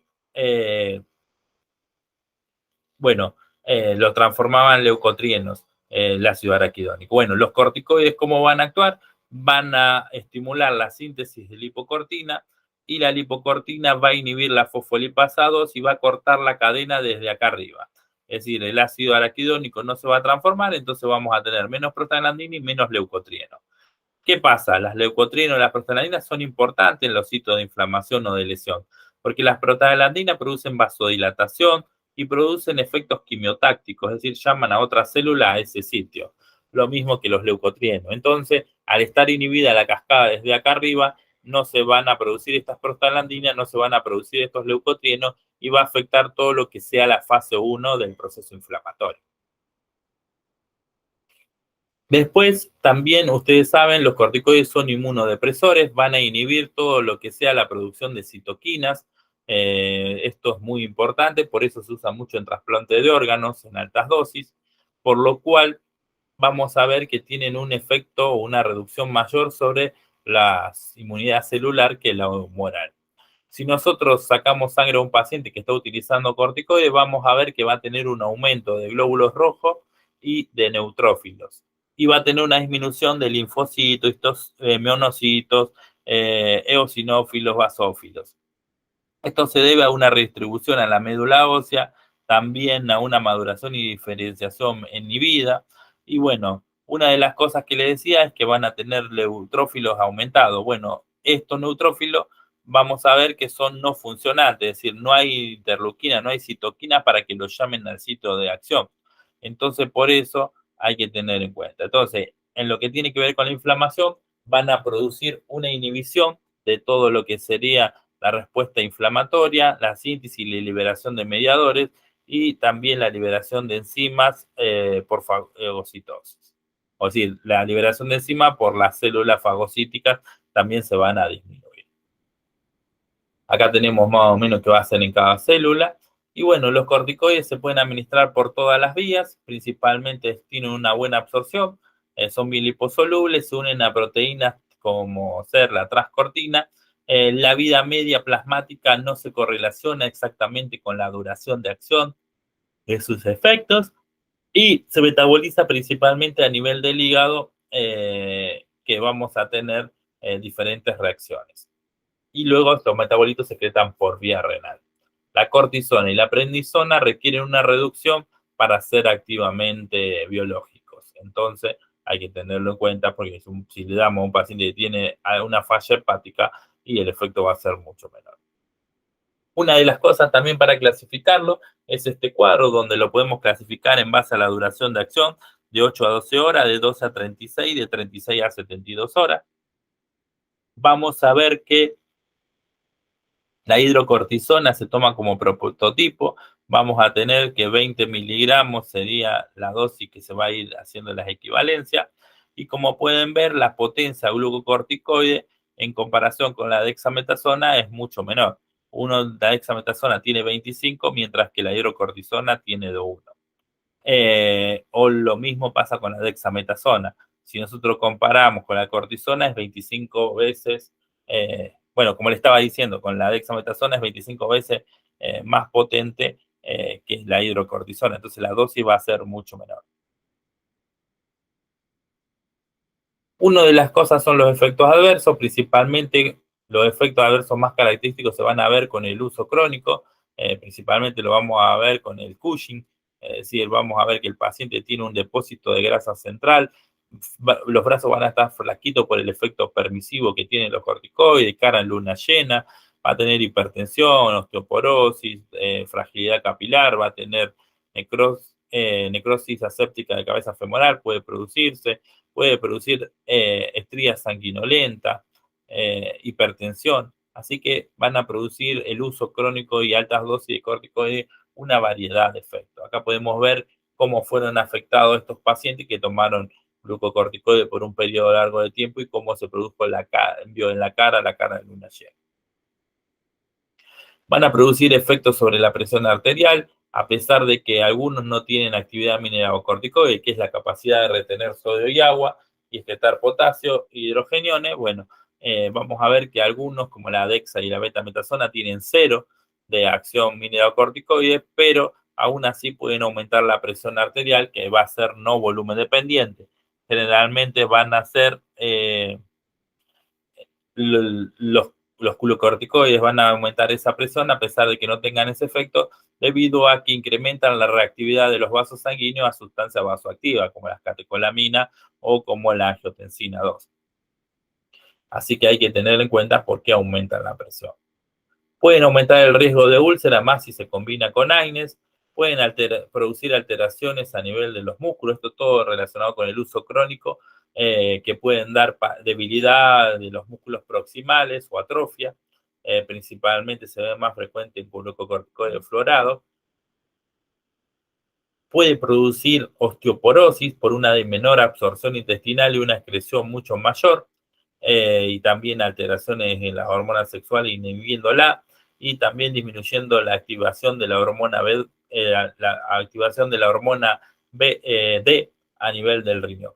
lo transformaba en leucotrienos, el ácido araquidónico. Bueno, los corticoides, ¿cómo van a actuar? Van a estimular la síntesis de lipocortina y la lipocortina va a inhibir la fosfolipasa 2 y va a cortar la cadena desde acá arriba. Es decir, el ácido araquidónico no se va a transformar, entonces vamos a tener menos prostaglandina y menos leucotrieno. ¿Qué pasa? Las leucotrienos y las prostaglandinas son importantes en los sitios de inflamación o de lesión, porque las prostaglandinas producen vasodilatación y producen efectos quimiotácticos, es decir, llaman a otra célula a ese sitio. Lo mismo que los leucotrienos. Entonces, al estar inhibida la cascada desde acá arriba, no se van a producir estas prostaglandinas, no se van a producir estos leucotrienos y va a afectar todo lo que sea la fase 1 del proceso inflamatorio. Después, también ustedes saben, los corticoides son inmunodepresores, van a inhibir todo lo que sea la producción de citoquinas. Esto es muy importante, por eso se usa mucho en trasplante de órganos en altas dosis, por lo cual vamos a ver que tienen un efecto o una reducción mayor sobre la inmunidad celular que la humoral. Si nosotros sacamos sangre a un paciente que está utilizando corticoides, vamos a ver que va a tener un aumento de glóbulos rojos y de neutrófilos. Y va a tener una disminución de linfocitos, meonocitos, eosinófilos, basófilos. Esto se debe a una redistribución a la médula ósea, también a una maduración y diferenciación inhibida. Y bueno, una de las cosas que les decía es que van a tener neutrófilos aumentados. Bueno, estos neutrófilos vamos a ver que son no funcionantes, es decir, no hay interleuquina, no hay citoquina para que los llamen al sitio de acción. Entonces, por eso hay que tener en cuenta. Entonces, en lo que tiene que ver con la inflamación, van a producir una inhibición de todo lo que sería la respuesta inflamatoria, la síntesis y la liberación de mediadores y también la liberación de enzimas por fagocitosis. O decir, la liberación de enzimas por las células fagocíticas también se van a disminuir. Acá tenemos más o menos qué va a hacer en cada célula. Y bueno, los corticoides se pueden administrar por todas las vías, principalmente tienen una buena absorción, son bien liposolubles, se unen a proteínas como ser la transcortina. La vida media plasmática no se correlaciona exactamente con la duración de acción de sus efectos y se metaboliza principalmente a nivel del hígado, que vamos a tener diferentes reacciones. Y luego estos metabolitos se secretan por vía renal. La cortisona y la prednisona requieren una reducción para ser activamente biológicos. Entonces, hay que tenerlo en cuenta porque si le damos a un paciente que tiene una falla hepática, y el efecto va a ser mucho menor. Una de las cosas también para clasificarlo es este cuadro, donde lo podemos clasificar en base a la duración de acción de 8 a 12 horas, de 12 a 36, de 36 a 72 horas. Vamos a ver que la hidrocortisona se toma como prototipo. Vamos a tener que 20 miligramos sería la dosis que se va a ir haciendo las equivalencias. Y como pueden ver, la potencia glucocorticoide en comparación con la dexametasona es mucho menor. La dexametasona tiene 25, mientras que la hidrocortisona tiene de 1. O lo mismo pasa con la dexametasona. Si nosotros comparamos con la cortisona, es 25 veces, bueno, como le estaba diciendo, con la dexametasona es 25 veces más potente que la hidrocortisona. Entonces la dosis va a ser mucho menor. Una de las cosas son los efectos adversos, principalmente los efectos adversos más característicos se van a ver con el uso crónico, principalmente lo vamos a ver con el Cushing, es decir, vamos a ver que el paciente tiene un depósito de grasa central, los brazos van a estar flaquitos por el efecto permisivo que tienen los corticoides, cara en luna llena, va a tener hipertensión, osteoporosis, fragilidad capilar, va a tener necrosis aséptica de cabeza femoral, puede producir estrías sanguinolentas, hipertensión. Así que van a producir el uso crónico y altas dosis de corticoides una variedad de efectos. Acá podemos ver cómo fueron afectados estos pacientes que tomaron glucocorticoides por un periodo largo de tiempo y cómo se produjo el cambio en la cara de luna llena. Van a producir efectos sobre la presión arterial, a pesar de que algunos no tienen actividad mineralocorticoide, que es la capacidad de retener sodio y agua y excretar potasio y hidrogeniones. Bueno, vamos a ver que algunos, como la dexa y la betametasona, tienen cero de acción mineralocorticoide, pero aún así pueden aumentar la presión arterial, que va a ser no volumen dependiente. Generalmente van a ser los glucocorticoides van a aumentar esa presión a pesar de que no tengan ese efecto, debido a que incrementan la reactividad de los vasos sanguíneos a sustancias vasoactivas, como las catecolaminas o como la angiotensina 2. Así que hay que tener en cuenta por qué aumentan la presión. Pueden aumentar el riesgo de úlcera más si se combina con AINES, pueden producir alteraciones a nivel de los músculos, esto todo relacionado con el uso crónico, que pueden dar debilidad de los músculos proximales o atrofia, principalmente se ve más frecuente en glucocorticoides fluorados. Puede producir osteoporosis por una menor absorción intestinal y una excreción mucho mayor, y también alteraciones en las hormonas sexuales inhibiéndola, y también disminuyendo la activación de la hormona B, la activación de la hormona D a nivel del riñón.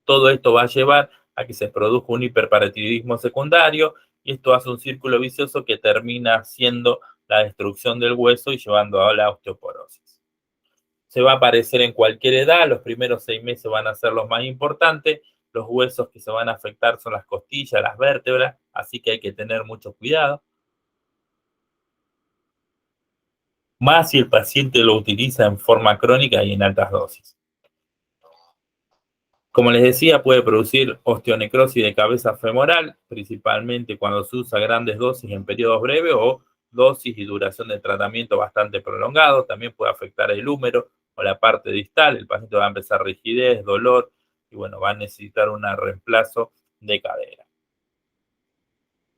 Todo esto va a llevar a que se produzca un hiperparatiroidismo secundario, y esto hace un círculo vicioso que termina siendo la destrucción del hueso y llevando a la osteoporosis. Se va a aparecer en cualquier edad, los primeros 6 meses van a ser los más importantes, los huesos que se van a afectar son las costillas, las vértebras, así que hay que tener mucho cuidado. Más si el paciente lo utiliza en forma crónica y en altas dosis. Como les decía, puede producir osteonecrosis de cabeza femoral, principalmente cuando se usa grandes dosis en periodos breves o dosis y duración de tratamiento bastante prolongado. También puede afectar el húmero o la parte distal, el paciente va a empezar rigidez, dolor, y bueno, va a necesitar un reemplazo de cadera.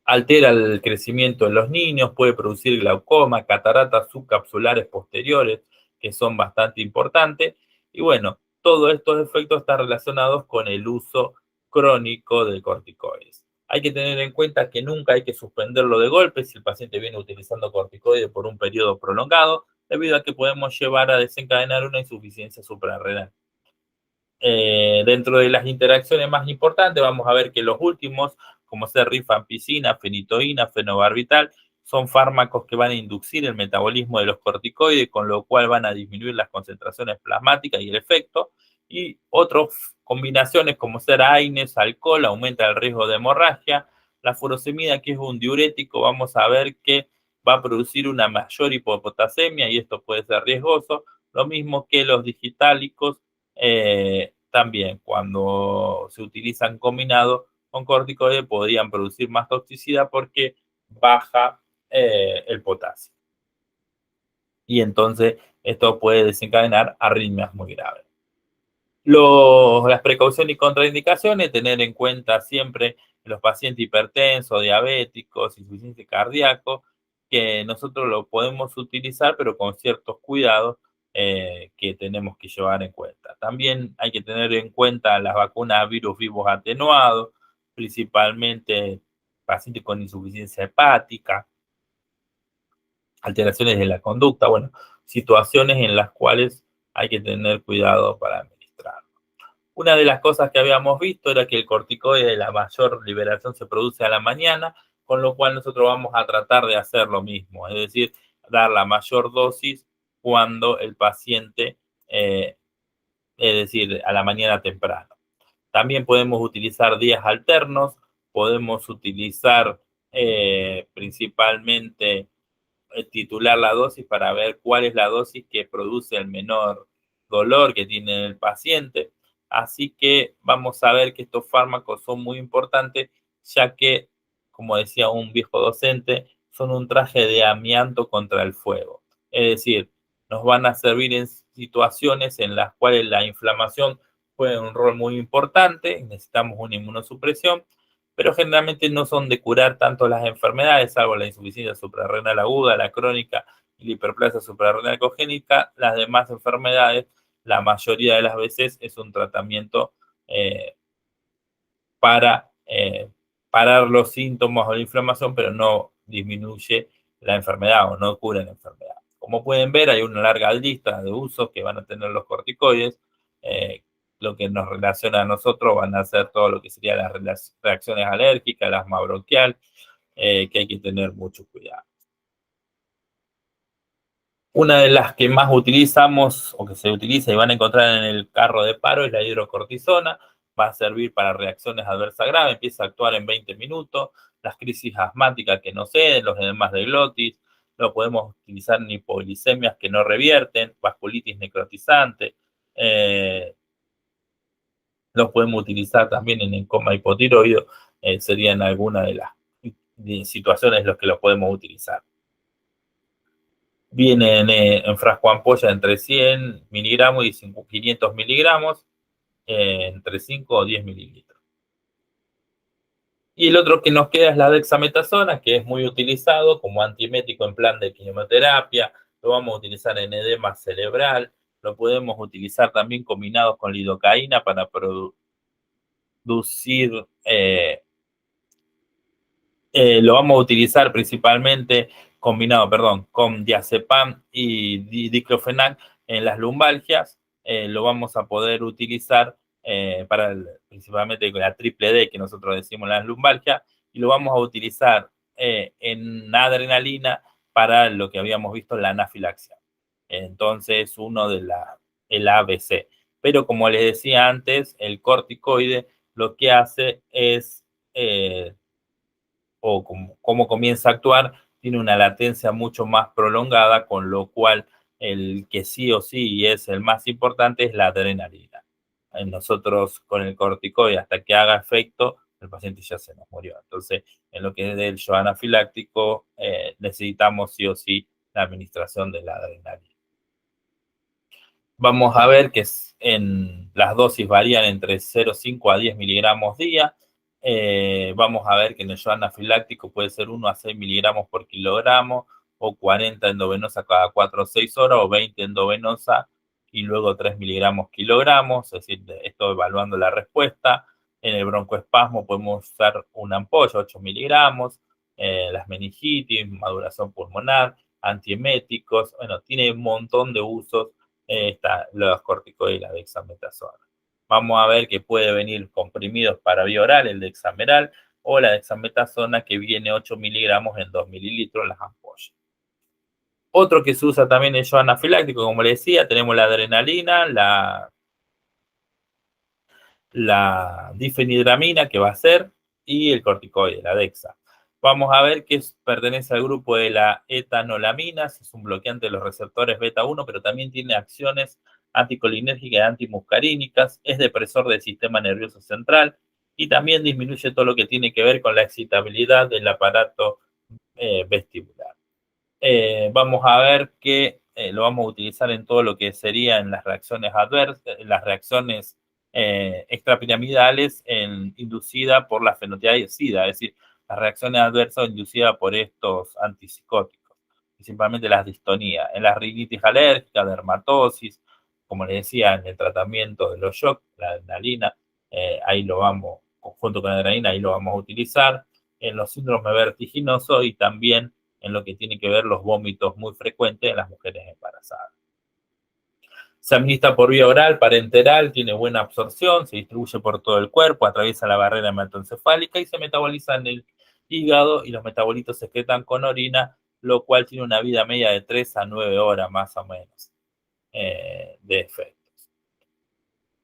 Altera el crecimiento en los niños, puede producir glaucoma, cataratas subcapsulares posteriores, que son bastante importantes. Y bueno, todos estos efectos están relacionados con el uso crónico de corticoides. Hay que tener en cuenta que nunca hay que suspenderlo de golpe si el paciente viene utilizando corticoides por un periodo prolongado, debido a que podemos llevar a desencadenar una insuficiencia suprarrenal. Dentro de las interacciones más importantes, vamos a ver que los últimos, como ser rifampicina, fenitoína, fenobarbital, son fármacos que van a inducir el metabolismo de los corticoides, con lo cual van a disminuir las concentraciones plasmáticas y el efecto. Y otras combinaciones, como ser AINES, alcohol, aumenta el riesgo de hemorragia. La furosemida, que es un diurético, vamos a ver que va a producir una mayor hipopotasemia y esto puede ser riesgoso. Lo mismo que los digitálicos, también cuando se utilizan combinados con corticoides podrían producir más toxicidad porque baja el potasio. Y entonces esto puede desencadenar arritmias muy graves. Las precauciones y contraindicaciones, tener en cuenta siempre los pacientes hipertensos, diabéticos, insuficiencia cardíaco, que nosotros lo podemos utilizar, pero con ciertos cuidados que tenemos que llevar en cuenta. También hay que tener en cuenta las vacunas virus vivos atenuados, principalmente pacientes con insuficiencia hepática, alteraciones de la conducta, bueno, situaciones en las cuales hay que tener cuidado para administrar. Una de las cosas que habíamos visto era que el corticoide de la mayor liberación se produce a la mañana, con lo cual nosotros vamos a tratar de hacer lo mismo, es decir, dar la mayor dosis cuando el paciente, es decir, a la mañana temprano. También podemos utilizar días alternos, podemos utilizar principalmente titular la dosis para ver cuál es la dosis que produce el menor dolor que tiene el paciente. Así que vamos a ver que estos fármacos son muy importantes, ya que, como decía un viejo docente, son un traje de amianto contra el fuego. Es decir, nos van a servir en situaciones en las cuales la inflamación juega un rol muy importante, necesitamos una inmunosupresión, pero generalmente no son de curar tanto las enfermedades, salvo la insuficiencia suprarrenal aguda, la crónica y la hiperplasia suprarrenal congénita. Las demás enfermedades, la mayoría de las veces, es un tratamiento para parar los síntomas o la inflamación, pero no disminuye la enfermedad o no cura la enfermedad. Como pueden ver, hay una larga lista de usos que van a tener los corticoides. Lo que nos relaciona a nosotros van a ser todo lo que serían las reacciones alérgicas, el asma bronquial, que hay que tener mucho cuidado. Una de las que más utilizamos o que se utiliza y van a encontrar en el carro de paro es la hidrocortisona. Va a servir para reacciones adversas graves, empieza a actuar en 20 minutos. Las crisis asmáticas que no ceden, los edemas de glotis, lo podemos utilizar en hipoglicemias que no revierten, vasculitis necrotizante. Lo podemos utilizar también en el coma hipotiroideo, serían algunas de las situaciones en las que lo podemos utilizar. Vienen en frasco ampolla entre 100 miligramos y 500 miligramos, entre 5 o 10 mililitros. Y el otro que nos queda es la dexametasona, que es muy utilizado como antiemético en plan de quimioterapia. Lo vamos a utilizar en edema cerebral. Lo podemos utilizar también combinado con lidocaína para producir lo vamos a utilizar principalmente combinado, perdón, con diazepam y diclofenac en las lumbalgias. Lo vamos a poder utilizar para principalmente la triple D que nosotros decimos en las lumbalgias, y lo vamos a utilizar en adrenalina para lo que habíamos visto, la anafilaxia. Entonces, uno de el ABC. Pero como les decía antes, el corticoide lo que hace es o cómo comienza a actuar, tiene una latencia mucho más prolongada, con lo cual el que sí o sí es el más importante es la adrenalina. Nosotros con el corticoide, hasta que haga efecto, el paciente ya se nos murió. Entonces, en lo que es del shock anafiláctico, necesitamos sí o sí la administración de la adrenalina. Vamos a ver que en las dosis varían entre 0,5 a 10 miligramos día. Vamos a ver que en el yodo anafiláctico puede ser 1 a 6 miligramos por kilogramo, o 40 endovenosa cada 4 o 6 horas, o 20 endovenosa y luego 3 miligramos kilogramos, es decir, esto evaluando la respuesta. En el broncoespasmo podemos usar una ampolla, 8 miligramos, las meningitis, maduración pulmonar, antieméticos, bueno, tiene un montón de usos los corticoides y la dexametasona. Vamos a ver que puede venir comprimidos para vía oral, el dexameral, o la dexametasona que viene 8 miligramos en 2 mililitros en las ampollas. Otro que se usa también es el yodo anafiláctico, como les decía, tenemos la adrenalina, la difenidramina, que va a ser, y el corticoide, la dexa. Vamos a ver que pertenece al grupo de la etanolominas, es un bloqueante de los receptores beta 1, pero también tiene acciones anticolinérgicas y antimuscarínicas, es depresor del sistema nervioso central y también disminuye todo lo que tiene que ver con la excitabilidad del aparato vestibular. Vamos a ver que lo vamos a utilizar en todo lo que sería en las reacciones adversas, en las reacciones extrapiramidales inducidas por la fenotiazida, es decir, las reacciones adversas inducidas por estos antipsicóticos, principalmente las distonías, en las rinitis alérgicas, dermatosis, como les decía, en el tratamiento de los shock, la adrenalina, ahí lo vamos, junto con la adrenalina, ahí lo vamos a utilizar, en los síndromes vertiginosos y también en lo que tiene que ver los vómitos muy frecuentes en las mujeres embarazadas. Se administra por vía oral, parenteral, tiene buena absorción, se distribuye por todo el cuerpo, atraviesa la barrera hematoencefálica y se metaboliza en el hígado y los metabolitos se excretan con orina, lo cual tiene una vida media de 3 a 9 horas más o menos de efectos.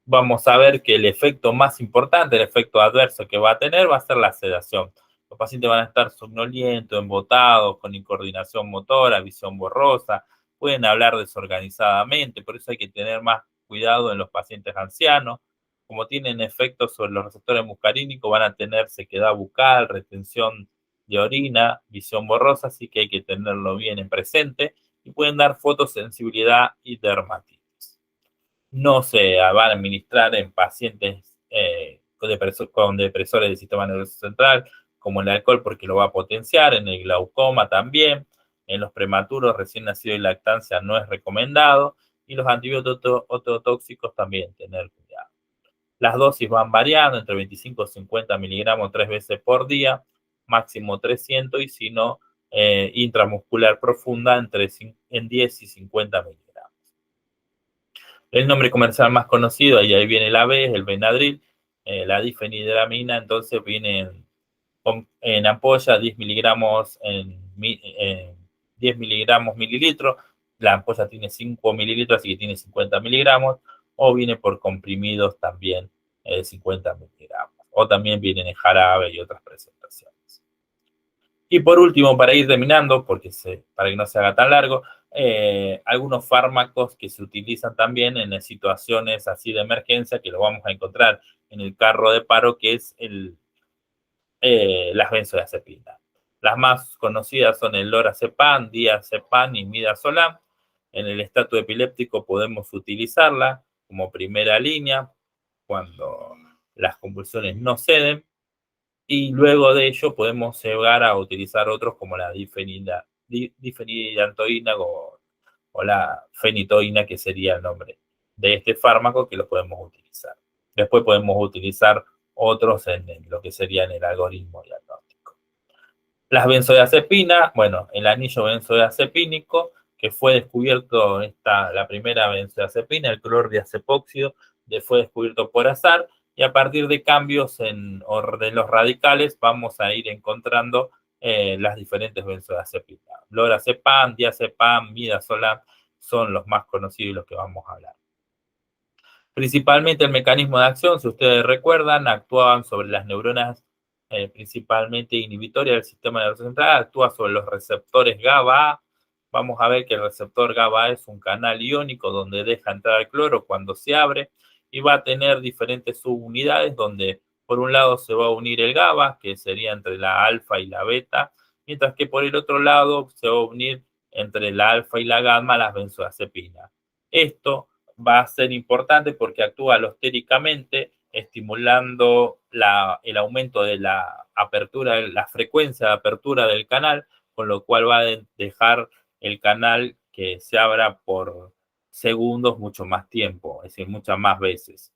Vamos a ver que el efecto más importante, el efecto adverso que va a tener va a ser la sedación. Los pacientes van a estar somnolientos, embotados, con incoordinación motora, visión borrosa, pueden hablar desorganizadamente, por eso hay que tener más cuidado en los pacientes ancianos. Como tienen efectos sobre los receptores muscarínicos, van a tener sequedad bucal, retención de orina, visión borrosa, así que hay que tenerlo bien en presente y pueden dar fotosensibilidad y dermatitis. No se va a administrar en pacientes con depresores del sistema nervioso central, como el alcohol, porque lo va a potenciar, en el glaucoma también, en los prematuros, recién nacidos y lactancia no es recomendado, y los antibióticos ototóxicos también tener cuidado. Las dosis van variando entre 25 y 50 miligramos 3 veces por día, máximo 300, y si no, intramuscular profunda en 10 y 50 miligramos. El nombre comercial más conocido, y ahí viene la B, es el Benadryl, la difenidramina, entonces viene en ampolla 10 miligramos en 10 miligramos mililitros, la ampolla tiene 5 mililitros, así que tiene 50 miligramos, o viene por comprimidos también 50 miligramos, o también vienen en jarabe y otras presentaciones. Y por último, para ir terminando, para que no se haga tan largo, algunos fármacos que se utilizan también en situaciones así de emergencia, que lo vamos a encontrar en el carro de paro, que es las benzodiazepinas. Las más conocidas son el lorazepam, diazepam y midazolam. En el estatus epiléptico podemos utilizarla como primera línea cuando las convulsiones no ceden. Y luego de ello podemos llegar a utilizar otros como la difenidantoína o la fenitoína, que sería el nombre de este fármaco, que lo podemos utilizar. Después podemos utilizar otros en lo que sería en el algoritmo diagnóstico. Las benzodiazepinas, bueno, el anillo benzodiazepínico, que fue descubierto, la primera benzodiazepina, el clordiazepóxido, fue descubierto por azar, y a partir de cambios de los radicales vamos a ir encontrando las diferentes benzodiazepinas. Lorazepam, diazepam, midazolam son los más conocidos y los que vamos a hablar. Principalmente el mecanismo de acción, si ustedes recuerdan, actuaban sobre las neuronas principalmente inhibitorias del sistema nervioso central, actúa sobre los receptores GABA. Vamos a ver que el receptor GABA es un canal iónico donde deja entrar el cloro cuando se abre, y va a tener diferentes subunidades donde por un lado se va a unir el GABA, que sería entre la alfa y la beta, mientras que por el otro lado se va a unir entre la alfa y la gamma las benzodiazepinas. Esto va a ser importante porque actúa alostéricamente, estimulando el aumento de la apertura, la frecuencia de apertura del canal, con lo cual va a dejar el canal que se abra por segundos mucho más tiempo, es decir, muchas más veces.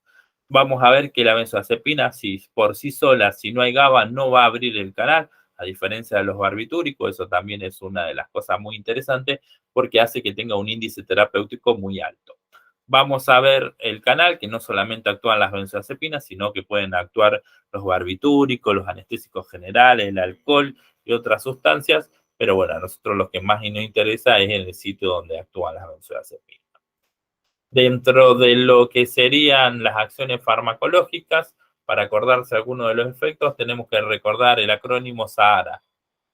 Vamos a ver que la benzodiazepina, si por sí sola, si no hay GABA, no va a abrir el canal, a diferencia de los barbitúricos. Eso también es una de las cosas muy interesantes porque hace que tenga un índice terapéutico muy alto. Vamos a ver el canal, que no solamente actúan las benzodiazepinas, sino que pueden actuar los barbitúricos, los anestésicos generales, el alcohol y otras sustancias, pero bueno, a nosotros lo que más nos interesa es en el sitio donde actúan las benzodiazepinas. Dentro de lo que serían las acciones farmacológicas, para acordarse algunos de los efectos, tenemos que recordar el acrónimo SAHARA,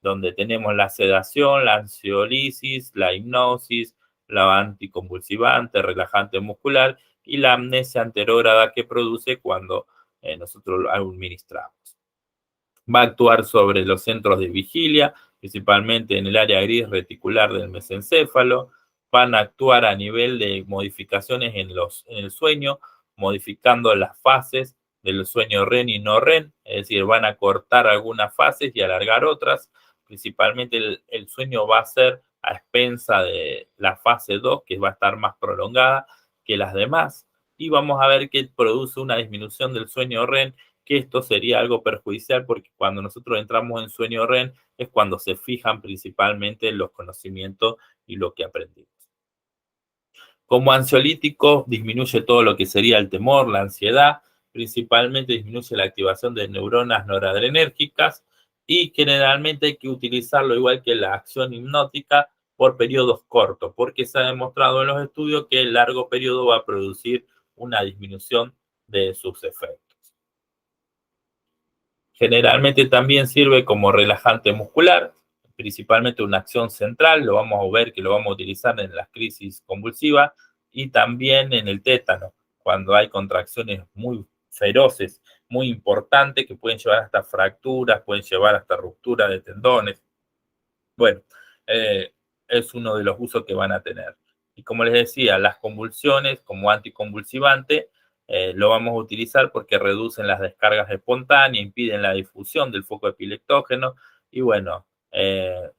donde tenemos la sedación, la ansiolisis, la hipnosis, la anticonvulsivante, relajante muscular y la amnesia anterógrada que produce cuando nosotros lo administramos. Va a actuar sobre los centros de vigilia, principalmente en el área gris reticular del mesencéfalo. Van a actuar a nivel de modificaciones en el sueño, modificando las fases del sueño REM y no REM, es decir, van a cortar algunas fases y alargar otras. Principalmente el sueño va a ser a expensa de la fase 2, que va a estar más prolongada que las demás. Y vamos a ver que produce una disminución del sueño REM, que esto sería algo perjudicial porque cuando nosotros entramos en sueño REM es cuando se fijan principalmente los conocimientos y lo que aprendimos. Como ansiolítico disminuye todo lo que sería el temor, la ansiedad, principalmente disminuye la activación de neuronas noradrenérgicas y generalmente hay que utilizarlo igual que la acción hipnótica por periodos cortos, porque se ha demostrado en los estudios que el largo periodo va a producir una disminución de sus efectos. Generalmente también sirve como relajante muscular, principalmente una acción central, lo vamos a ver que lo vamos a utilizar en las crisis convulsivas y también en el tétano, cuando hay contracciones muy feroces, muy importantes, que pueden llevar hasta fracturas, pueden llevar hasta ruptura de tendones. Bueno, es uno de los usos que van a tener. Y como les decía, las convulsiones como anticonvulsivante lo vamos a utilizar porque reducen las descargas espontáneas, impiden la difusión del foco epileptógeno y bueno,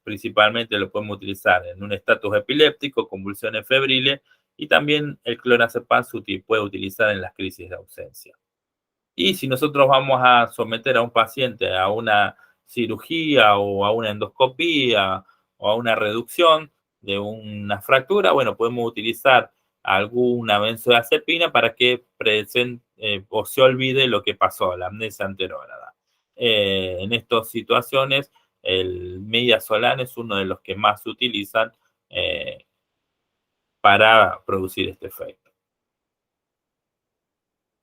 principalmente lo podemos utilizar en un estatus epiléptico, convulsiones febriles y también el clonazepam se puede utilizar en las crisis de ausencia. Y si nosotros vamos a someter a un paciente a una cirugía o a una endoscopía o a una reducción de una fractura, bueno, podemos utilizar alguna benzodiazepina para que o se olvide lo que pasó, la amnesia anterógrada. En estas situaciones, el midazolam es uno de los que más se utilizan para producir este efecto.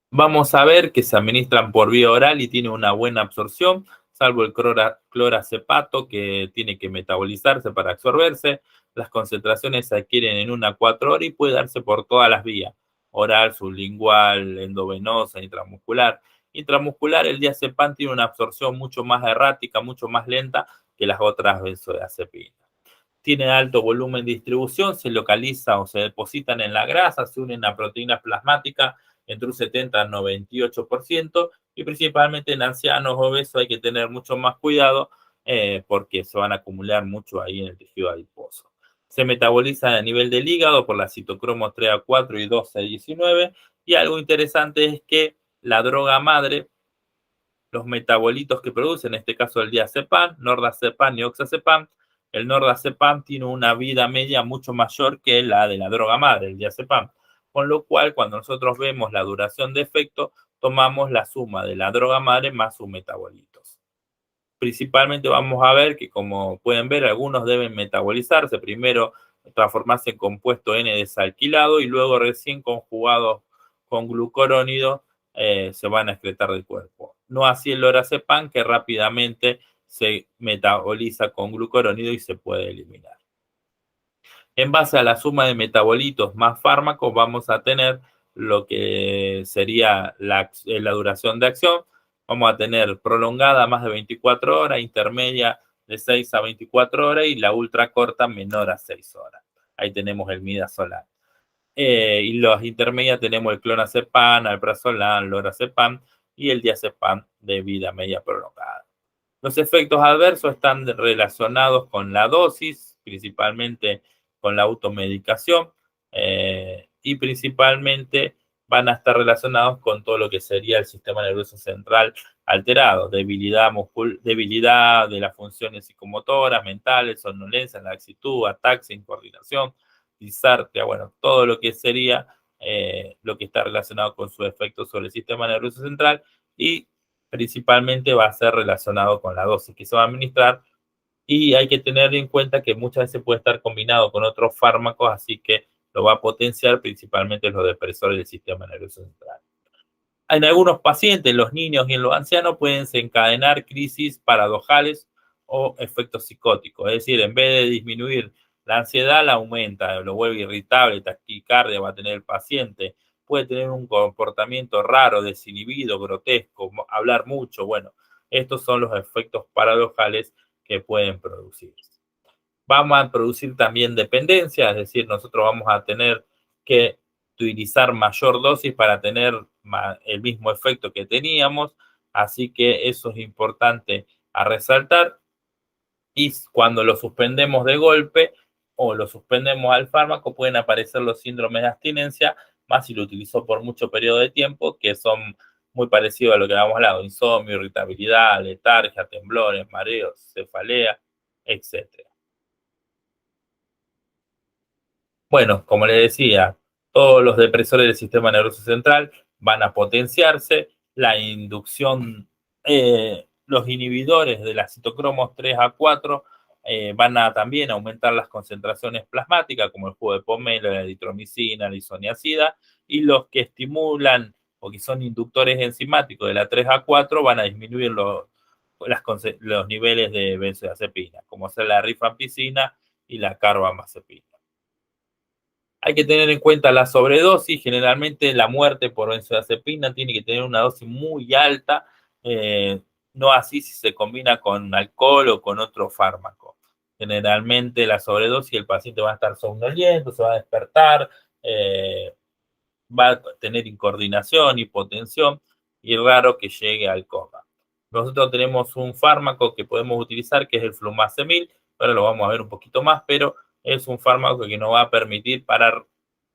Vamos a ver que se administran por vía oral y tiene una buena absorción, salvo el clorazepato que tiene que metabolizarse para absorberse. Las concentraciones se adquieren en 1 a 4 horas y puede darse por todas las vías, oral, sublingual, endovenosa, intramuscular. Intramuscular, el diazepam tiene una absorción mucho más errática, mucho más lenta que las otras benzodiazepinas. Tiene alto volumen de distribución, se localiza o se depositan en la grasa, se unen a proteínas plasmáticas entre un 70 y 98%, y principalmente en ancianos obesos hay que tener mucho más cuidado porque se van a acumular mucho ahí en el tejido adiposo. Se metaboliza a nivel del hígado por la citocromo 3A4 y 12A19, y algo interesante es que la droga madre, los metabolitos que produce, en este caso el diazepam, nordazepam y oxazepam, el nordazepam tiene una vida media mucho mayor que la de la droga madre, el diazepam. Con lo cual, cuando nosotros vemos la duración de efecto, tomamos la suma de la droga madre más sus metabolitos. Principalmente vamos a ver que, como pueden ver, algunos deben metabolizarse, primero transformarse en compuesto N desalquilado y luego recién conjugados con glucurónido se van a excretar del cuerpo. No así el lorazepam, que rápidamente se metaboliza con glucurónido y se puede eliminar. En base a la suma de metabolitos más fármacos vamos a tener lo que sería la duración de acción. Vamos a tener prolongada más de 24 horas, intermedia de 6 a 24 horas y la ultra corta menor a 6 horas. Ahí tenemos el midazolam. Y los intermedias tenemos el clonazepam, alprazolam, lorazepam y el diazepam de vida media prolongada. Los efectos adversos están relacionados con la dosis, principalmente con la automedicación, y principalmente van a estar relacionados con todo lo que sería el sistema nervioso central alterado, debilidad de las funciones psicomotoras, mentales, somnolencia, laxitud, ataxia, incoordinación, disartria, bueno, todo lo que sería lo que está relacionado con su efecto sobre el sistema nervioso central y principalmente va a ser relacionado con la dosis que se va a administrar y hay que tener en cuenta que muchas veces puede estar combinado con otros fármacos, así que lo va a potenciar principalmente los depresores del sistema nervioso central. En algunos pacientes, los niños y en los ancianos, pueden desencadenar crisis paradojales o efectos psicóticos. Es decir, en vez de disminuir la ansiedad, la aumenta, lo vuelve irritable, taquicardia va a tener el paciente, puede tener un comportamiento raro, desinhibido, grotesco, hablar mucho. Bueno, estos son los efectos paradojales que pueden producirse. Vamos a producir también dependencia, es decir, nosotros vamos a tener que utilizar mayor dosis para tener el mismo efecto que teníamos, así que eso es importante a resaltar. Y cuando lo suspendemos de golpe o lo suspendemos al fármaco, pueden aparecer los síndromes de abstinencia, más si lo utilizó por mucho periodo de tiempo, que son muy parecidos a lo que habíamos hablado: insomnio, irritabilidad, letargia, temblores, mareos, cefalea, etcétera. Bueno, como les decía, todos los depresores del sistema nervioso central van a potenciarse, la inducción, los inhibidores de la citocromos 3A4 van a también aumentar las concentraciones plasmáticas, como el jugo de pomelo, la eritromicina, la isoniazida, y los que estimulan o que son inductores enzimáticos de la 3A4 van a disminuir los niveles de benzodiazepina, como ser la rifampicina y la carbamazepina. Hay que tener en cuenta la sobredosis. Generalmente la muerte por benzodiazepina tiene que tener una dosis muy alta, no así si se combina con alcohol o con otro fármaco. Generalmente la sobredosis, el paciente va a estar somnoliento, se va a despertar, va a tener incoordinación, hipotensión y es raro que llegue al coma. Nosotros tenemos un fármaco que podemos utilizar que es el flumazemil, ahora lo vamos a ver un poquito más, pero es un fármaco que nos va a permitir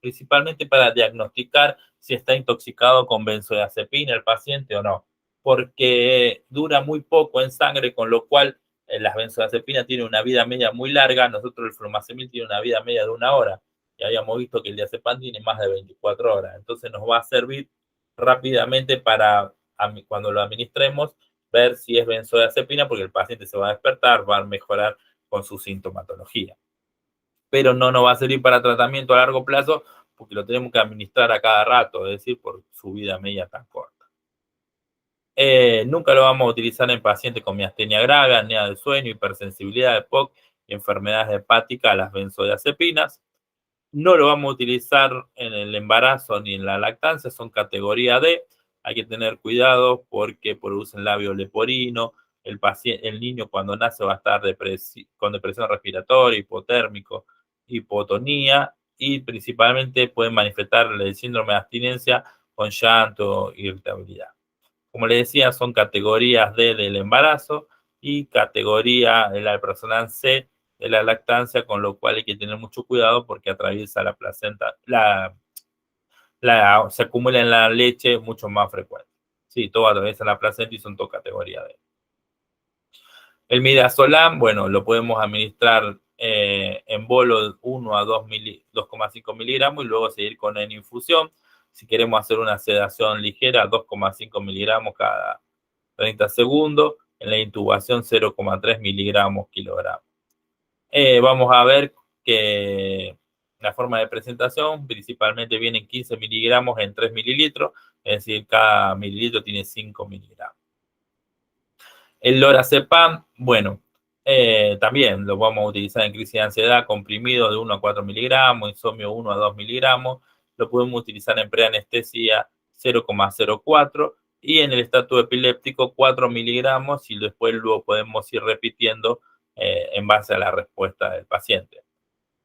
principalmente para diagnosticar si está intoxicado con benzodiazepina el paciente o no, porque dura muy poco en sangre, con lo cual las benzodiazepinas tienen una vida media muy larga. Nosotros el flumazemil tiene una vida media de 1 hora y habíamos visto que el diazepam tiene más de 24 horas, entonces nos va a servir rápidamente para cuando lo administremos ver si es benzodiazepina, porque el paciente se va a despertar, va a mejorar con su sintomatología. Pero no nos va a servir para tratamiento a largo plazo porque lo tenemos que administrar a cada rato, es decir, por su vida media tan corta. Nunca lo vamos a utilizar en pacientes con miastenia grave, apnea del sueño, hipersensibilidad de POC y enfermedades hepáticas a las benzodiazepinas. No lo vamos a utilizar en el embarazo ni en la lactancia, son categoría D. Hay que tener cuidado porque producen labio leporino. El niño cuando nace va a estar con depresión respiratoria, hipotérmico, hipotonía y principalmente pueden manifestar el síndrome de abstinencia con llanto, irritabilidad. Como les decía, son categorías D del embarazo y categoría del alprazolam C de la lactancia, con lo cual hay que tener mucho cuidado porque atraviesa la placenta, se acumula en la leche mucho más frecuente. Sí, todo atraviesa la placenta y son todo categoría D. El midazolam, bueno, lo podemos administrar en bolo 1 a 2,5 miligramos y luego seguir con en infusión. Si queremos hacer una sedación ligera, 2,5 miligramos cada 30 segundos. En la intubación, 0,3 miligramos kilogramo. Vamos a ver que la forma de presentación principalmente viene en 15 miligramos en 3 mililitros, es decir, cada mililitro tiene 5 miligramos. El lorazepam, bueno, también lo vamos a utilizar en crisis de ansiedad, comprimido de 1 a 4 miligramos, insomnio 1 a 2 miligramos, lo podemos utilizar en preanestesia 0,04 y en el estatus epiléptico 4 miligramos y después luego podemos ir repitiendo en base a la respuesta del paciente.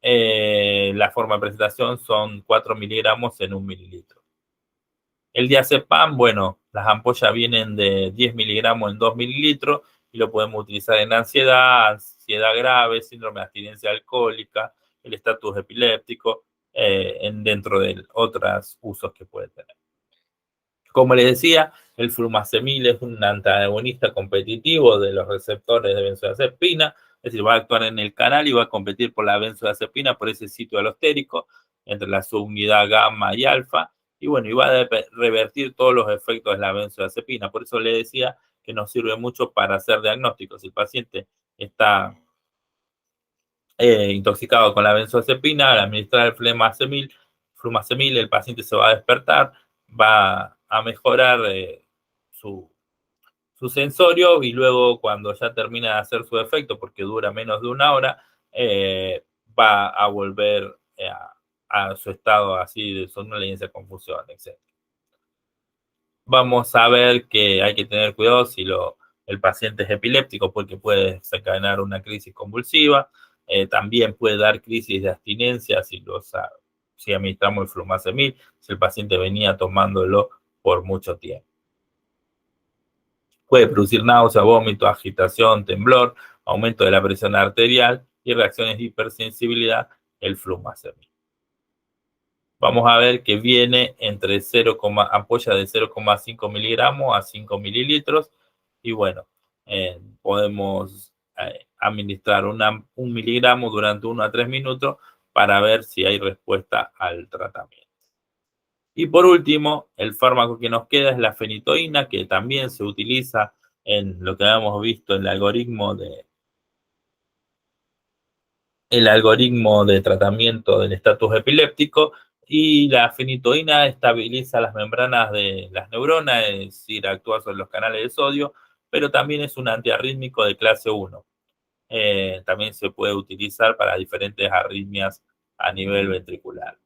La forma de presentación son 4 miligramos en 1 mililitro. El diazepam, bueno, las ampollas vienen de 10 miligramos en 2 mililitros y lo podemos utilizar en ansiedad, ansiedad grave, síndrome de abstinencia alcohólica, el estatus epiléptico, dentro de otros usos que puede tener. Como les decía, el flumacemil es un antagonista competitivo de los receptores de benzodiazepina, es decir, va a actuar en el canal y va a competir por la benzodiazepina por ese sitio alostérico entre la subunidad gamma y alfa, y bueno, y va a revertir todos los efectos de la benzodiazepina. Por eso le decía que nos sirve mucho para hacer diagnósticos. Si el paciente está intoxicado con la benzodiazepina, al administrar el flumacemil, el paciente se va a despertar, va a mejorar su sensorio y luego cuando ya termina de hacer su efecto, porque dura menos de 1 hora, va a volver a su estado así de somnolencia, confusión, etc. Vamos a ver que hay que tener cuidado si el paciente es epiléptico porque puede desencadenar una crisis convulsiva. También puede dar crisis de abstinencia si administramos el flumacemil, si el paciente venía tomándolo por mucho tiempo. Puede producir náusea, vómito, agitación, temblor, aumento de la presión arterial y reacciones de hipersensibilidad, el flumacemil. Vamos a ver que viene entre ampolla de 0,5 miligramos a 5 mililitros y bueno, podemos administrar 1 miligramo durante 1 a 3 minutos para ver si hay respuesta al tratamiento. Y por último, el fármaco que nos queda es la fenitoína, que también se utiliza en lo que habíamos visto en el algoritmo de tratamiento del estatus epiléptico, y la fenitoína estabiliza las membranas de las neuronas, es decir, actúa sobre los canales de sodio, pero también es un antiarrítmico de clase 1. También se puede utilizar para diferentes arritmias a nivel ventricular.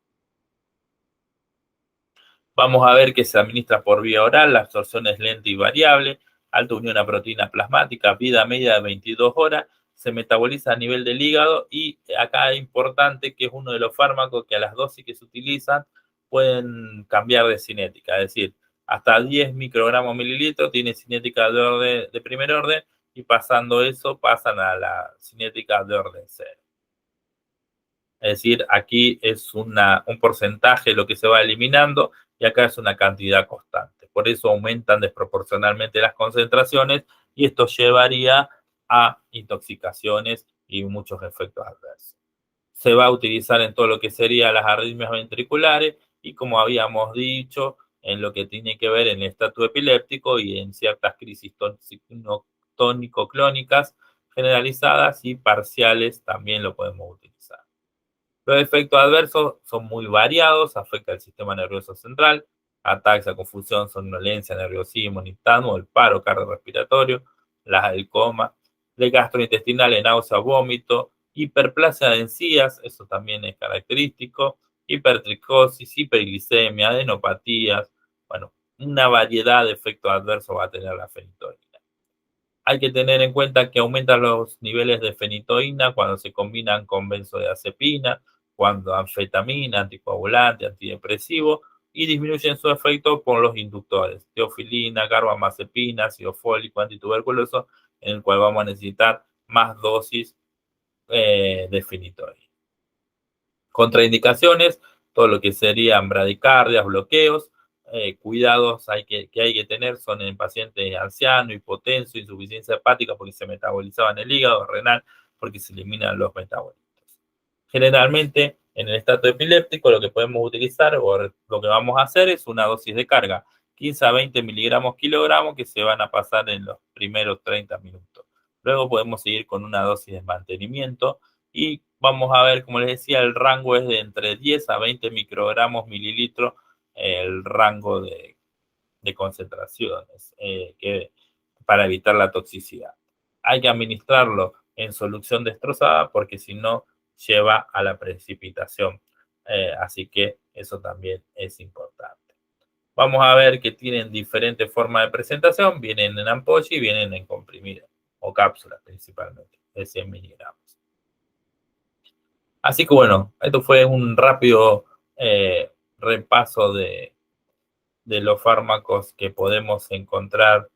Vamos a ver que se administra por vía oral, la absorción es lenta y variable, alta unión a proteína plasmática, vida media de 22 horas, se metaboliza a nivel del hígado y acá es importante que es uno de los fármacos que a las dosis que se utilizan pueden cambiar de cinética, es decir, hasta 10 microgramos mililitros tiene cinética de primer orden y pasando eso pasan a la cinética de orden 0. Es decir, aquí es un porcentaje lo que se va eliminando y acá es una cantidad constante. Por eso aumentan desproporcionalmente las concentraciones y esto llevaría a intoxicaciones y muchos efectos adversos. Se va a utilizar en todo lo que sería las arritmias ventriculares y, como habíamos dicho, en lo que tiene que ver en el estatus epiléptico y en ciertas crisis tónico-clónicas generalizadas y parciales también lo podemos utilizar. Los efectos adversos son muy variados, afecta el sistema nervioso central, ataxia, confusión, somnolencia, nerviosismo, niptano, el paro cardiorrespiratorio, el coma, de gastrointestinal, náusea, vómito, hiperplasia de encías, eso también es característico, hipertricosis, hiperglicemia, adenopatías, bueno, una variedad de efectos adversos va a tener la fenitoína. Hay que tener en cuenta que aumentan los niveles de fenitoína cuando se combinan con benzodiazepina, cuando anfetamina, anticoagulante, antidepresivo, y disminuyen su efecto por los inductores, teofilina, carbamazepina, ácido fólico, antituberculoso, en el cual vamos a necesitar más dosis de fenitoína. Contraindicaciones, todo lo que serían bradicardias, bloqueos, cuidados que hay que tener son en pacientes ancianos, hipotensos, insuficiencia hepática porque se metabolizaban el hígado, renal porque se eliminan los metabolitos. Generalmente, en el estatus epiléptico, lo que podemos utilizar o lo que vamos a hacer es una dosis de carga, 15 a 20 miligramos kilogramos que se van a pasar en los primeros 30 minutos. Luego podemos seguir con una dosis de mantenimiento y vamos a ver, como les decía, el rango es de entre 10 a 20 microgramos mililitros, el rango de concentraciones para evitar la toxicidad. Hay que administrarlo en solución destrozada porque si no lleva a la precipitación. Así que eso también es importante. Vamos a ver que tienen diferentes formas de presentación. Vienen en ampolla y vienen en comprimido o cápsulas principalmente de 100 miligramos. Así que bueno, esto fue un rápido repaso de los fármacos que podemos encontrar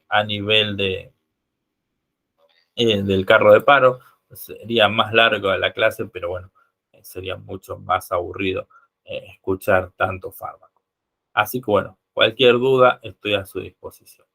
a nivel del carro de paro. Sería más larga la clase, pero bueno, sería mucho más aburrido escuchar tanto fármaco. Así que bueno, cualquier duda estoy a su disposición.